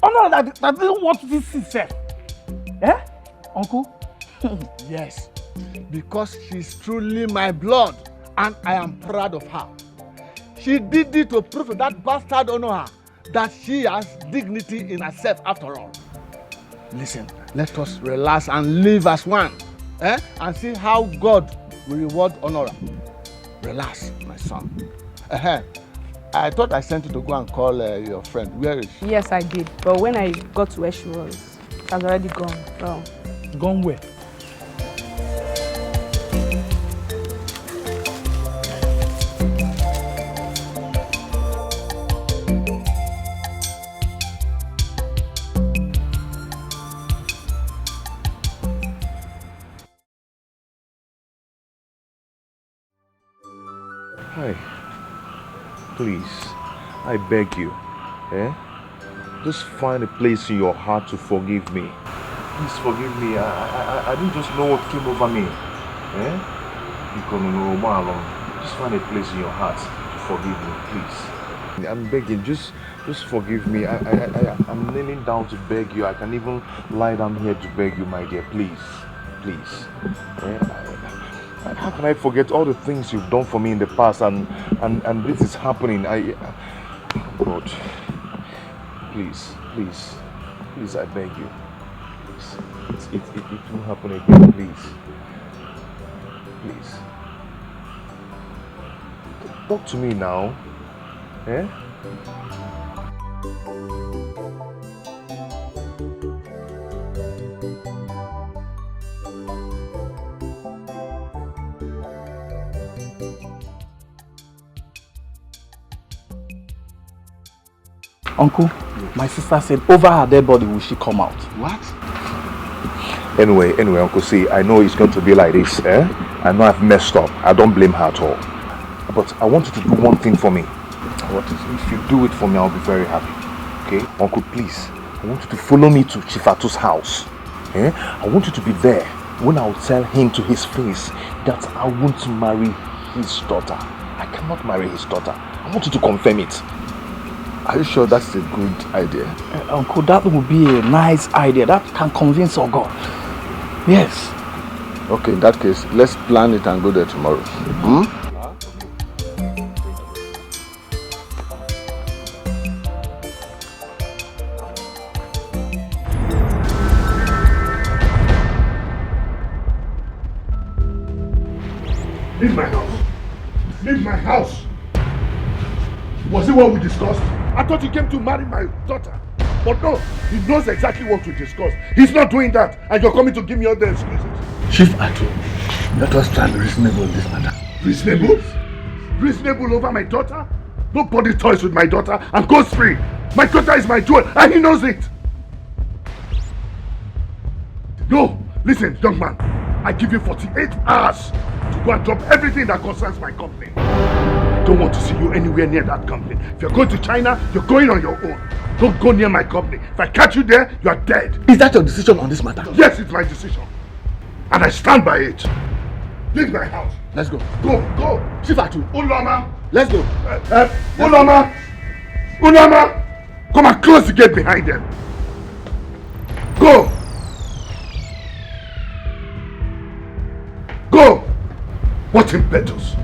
Honora that didn't want to see herself? Eh? Uncle? Yes, because she's truly my blood and I am proud of her. She did it to prove to that bastard Honora that she has dignity in herself after all. Listen, let us relax and live as one, and see how God will reward Honora. Relax, my son. I thought I sent you to go and call your friend. Where is she? Yes, I did. But when I got to where she was, she has already gone. So. Gone where? Hi. Please, I beg you, just find a place in your heart to forgive me. Please forgive me. I didn't just know what came over me. Just find a place in your heart to forgive me, please. I'm begging, just forgive me. I'm kneeling down to beg you. I can even lie down here to beg you, my dear. Please, please. How can I forget all the things you've done for me in the past and this is happening? God, please, I beg you. Please. It won't happen again, please. Please. Talk to me now. Uncle, my sister said over her dead body will she come out. What? Anyway, Uncle, see, I know it's going to be like this, I know I've messed up. I don't blame her at all. But I want you to do one thing for me. If you do it for me, I'll be very happy. Okay? Uncle, please, I want you to follow me to Chifatu's house. I want you to be there when I'll tell him to his face that I want to marry his daughter. I cannot marry his daughter. I want you to confirm it. Are you sure that's a good idea? Uncle, that would be a nice idea. That can convince Ogo. Yes. Okay, in that case, let's plan it and go there tomorrow. Leave my house. Leave my house. Was it what we discussed? I thought you came to marry my daughter. But no, he knows exactly what we discussed. He's not doing that, and you're coming to give me all the excuses. Chief Atu, let us try to be reasonable in this matter. Reasonable? Reasonable over my daughter? Nobody toys with my daughter and goes free. My daughter is my jewel, and he knows it. No, listen, young man. I give you 48 hours to go and drop everything that concerns my company. I don't want to see you anywhere near that company. If you're going to China, you're going on your own. Don't go near my company. If I catch you there, you are dead. Is that your decision on this matter? Yes, it's my decision. And I stand by it. Leave my house. Let's go. Go, go. Chief Atu. Ulama. Let's go. Ulama. Ulama. Come and close the gate behind them. Go. Go. What impetus?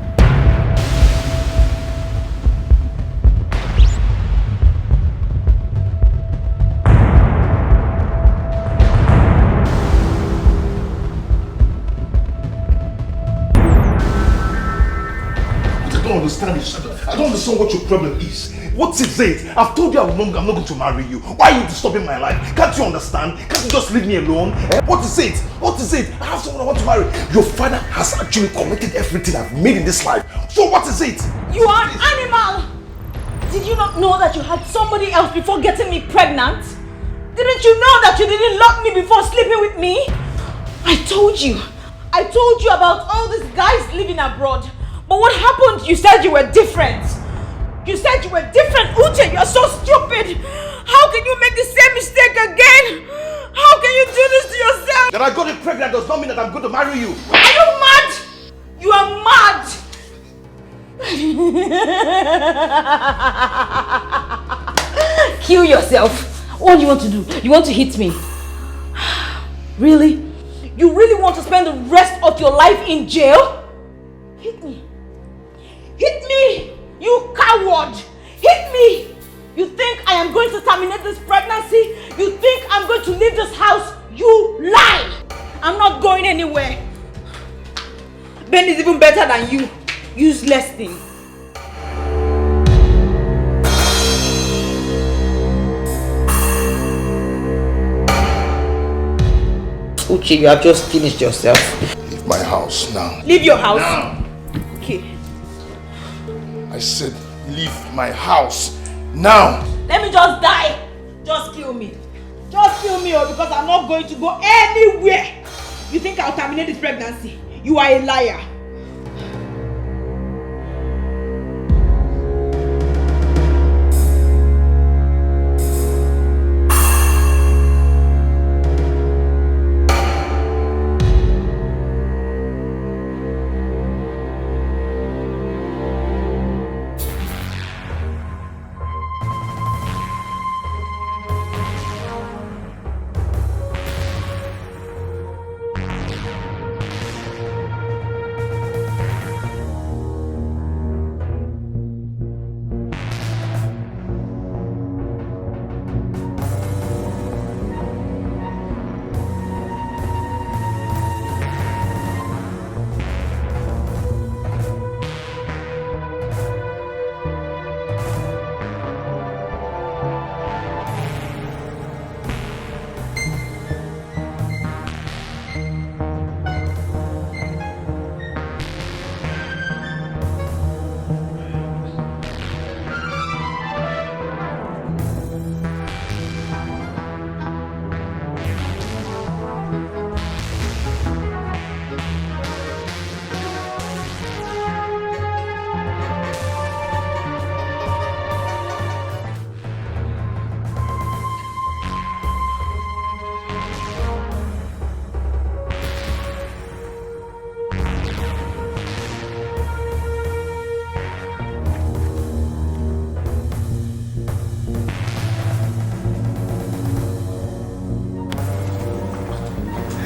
I don't understand what your problem is. What is it? I've told you I'm not going to marry you. Why are you disturbing my life? Can't you understand? Can't you just leave me alone? What is it? What is it? I have someone I want to marry. Your father has actually committed everything I've made in this life. So what is it? You are an animal! Did you not know that you had somebody else before getting me pregnant? Didn't you know that you didn't love me before sleeping with me? I told you about all these guys living abroad. But what happened? You said you were different. You said you were different. Uche, you're so stupid. How can you make the same mistake again? How can you do this to yourself? That I got you pregnant does not mean that I'm going to marry you. Are you mad? You are mad. Kill yourself. What do you want to do? You want to hit me? Really? You really want to spend the rest of your life in jail? Hit me. Hit me! You coward! Hit me! You think I am going to terminate this pregnancy? You think I'm going to leave this house? You lie! I'm not going anywhere. Ben is even better than you. Useless thing. Uche, you have just finished yourself. Leave my house now. Leave your house? Now. Okay. I said leave my house now. Let me just die. Just kill me. Just kill me because I'm not going to go anywhere. You think I'll terminate this pregnancy? You are a liar.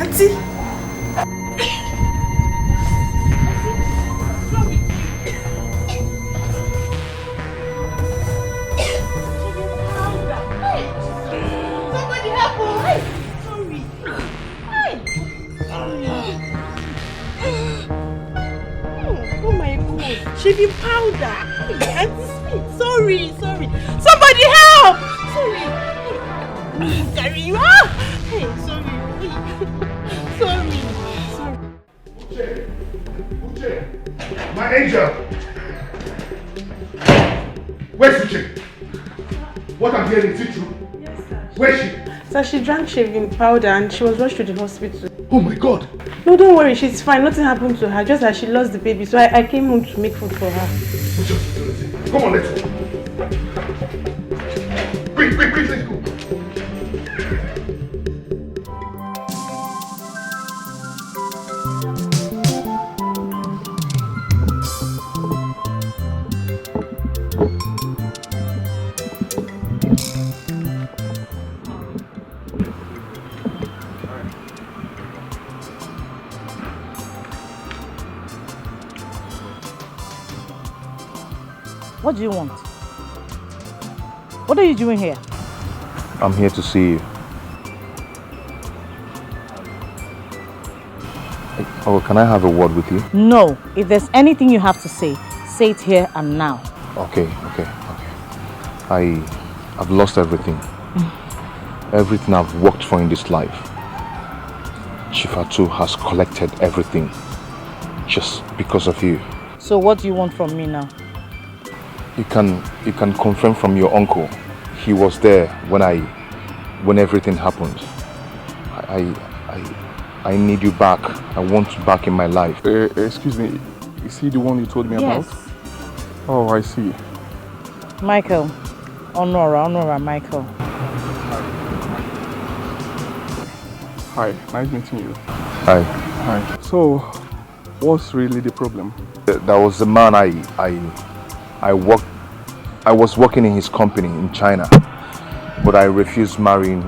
Auntie. Somebody help us! Sorry. Oh my God. Shaving powder. Auntie, sweet. Sorry. Somebody help! Sorry. Carry you out. Hey, sorry. Uche, my angel. Where's Uche? What I'm hearing, is it true? Yes, sir. Where's she? Sir, she drank shaving powder and she was rushed to the hospital. Oh my God. No, don't worry, she's fine. Nothing happened to her. Just that she lost the baby. So I came home to make food for her. Come on, let's go. Quick, let's go. What do you want? What are you doing here? I'm here to see you. Oh, can I have a word with you? No. If there's anything you have to say it here and now. Okay. I've lost everything. Everything I've worked for in this life. Chifatu has collected everything just because of you. So what do you want from me now? You can confirm from your uncle. He was there when everything happened. I need you back. I want you back in my life. Excuse me, is he the one you told me about? Oh, I see. Michael. Honora, Michael. Hi, nice meeting you. Hi. So, what's really the problem? There was a man I was working in his company in China, but I refused marrying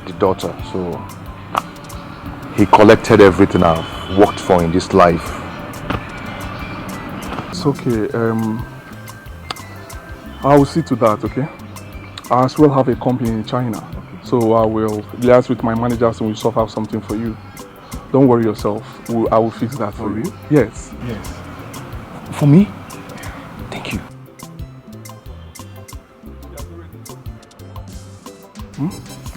the daughter, so he collected everything I've worked for in this life. It's okay, I will see to that, okay? I as well have a company in China, so I will liaise with my managers and we'll sort out something for you. Don't worry yourself, I will fix that for you. Yes. For me? Thank you.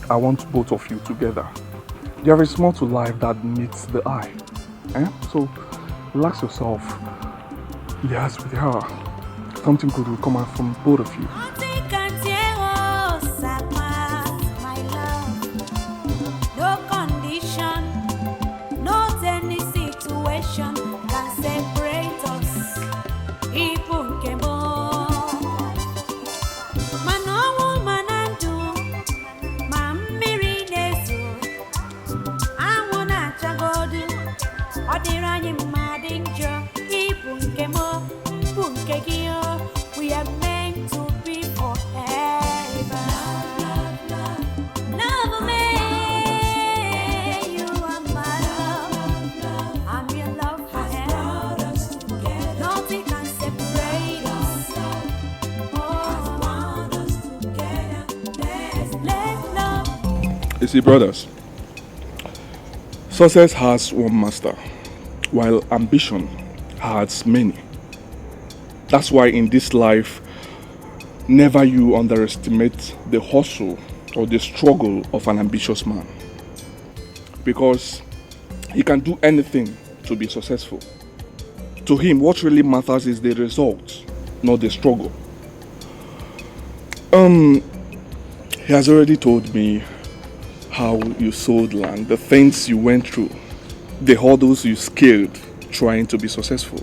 I want both of you together. There is more to life that meets the eye. So relax yourself. Liaise with her. Something good will come out from both of you. No condition, not any situation can separate us. We are meant to be forever. Love me, you are my love. I'm your love forever. Nothing can separate us. Let's love. You see, brothers, success has one master, while ambition has many. That's why in this life, never you underestimate the hustle or the struggle of an ambitious man. Because he can do anything to be successful. To him, what really matters is the result, not the struggle. He has already told me how you sold land, the things you went through, the hurdles you scaled trying to be successful.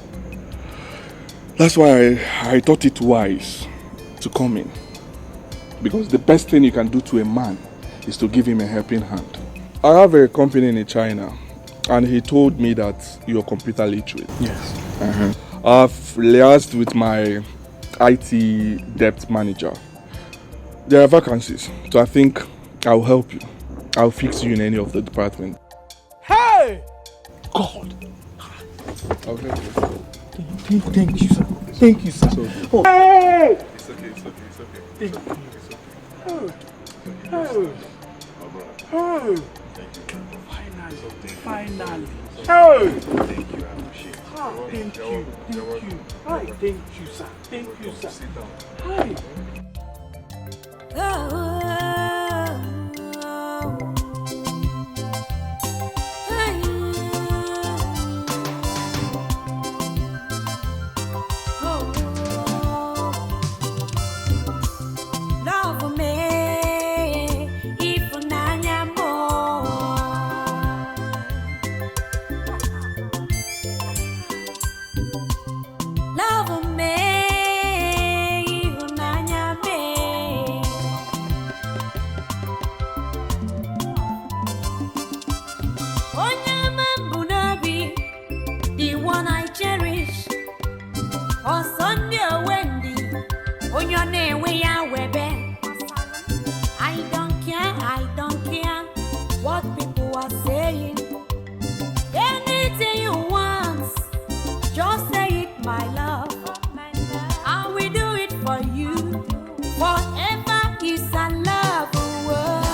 That's why I thought it wise to come in. Because the best thing you can do to a man is to give him a helping hand. I have a company in China, and he told me that you're computer literate. Yes. I've liaised with my IT debt manager. There are vacancies, so I think I'll help you. I'll fix you in any of the departments. Hey! God. Okay. Thank you, sir. Thank you, sir. Oh. Hey! It's okay. Thank you. Finally. Hey! Thank you, I appreciate it. Thank you. Hi, thank you, sir. Thank you, sir. Sit down. Hi. I don't care what people are saying. Anything you want, just say it, my love. I will do it for you. Forever is a love world.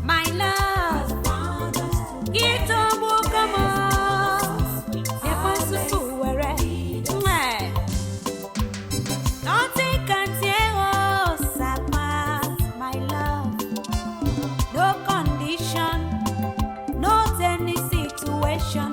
My love, get over, come on. Nothing can tear us apart, my love. No condition, not any situation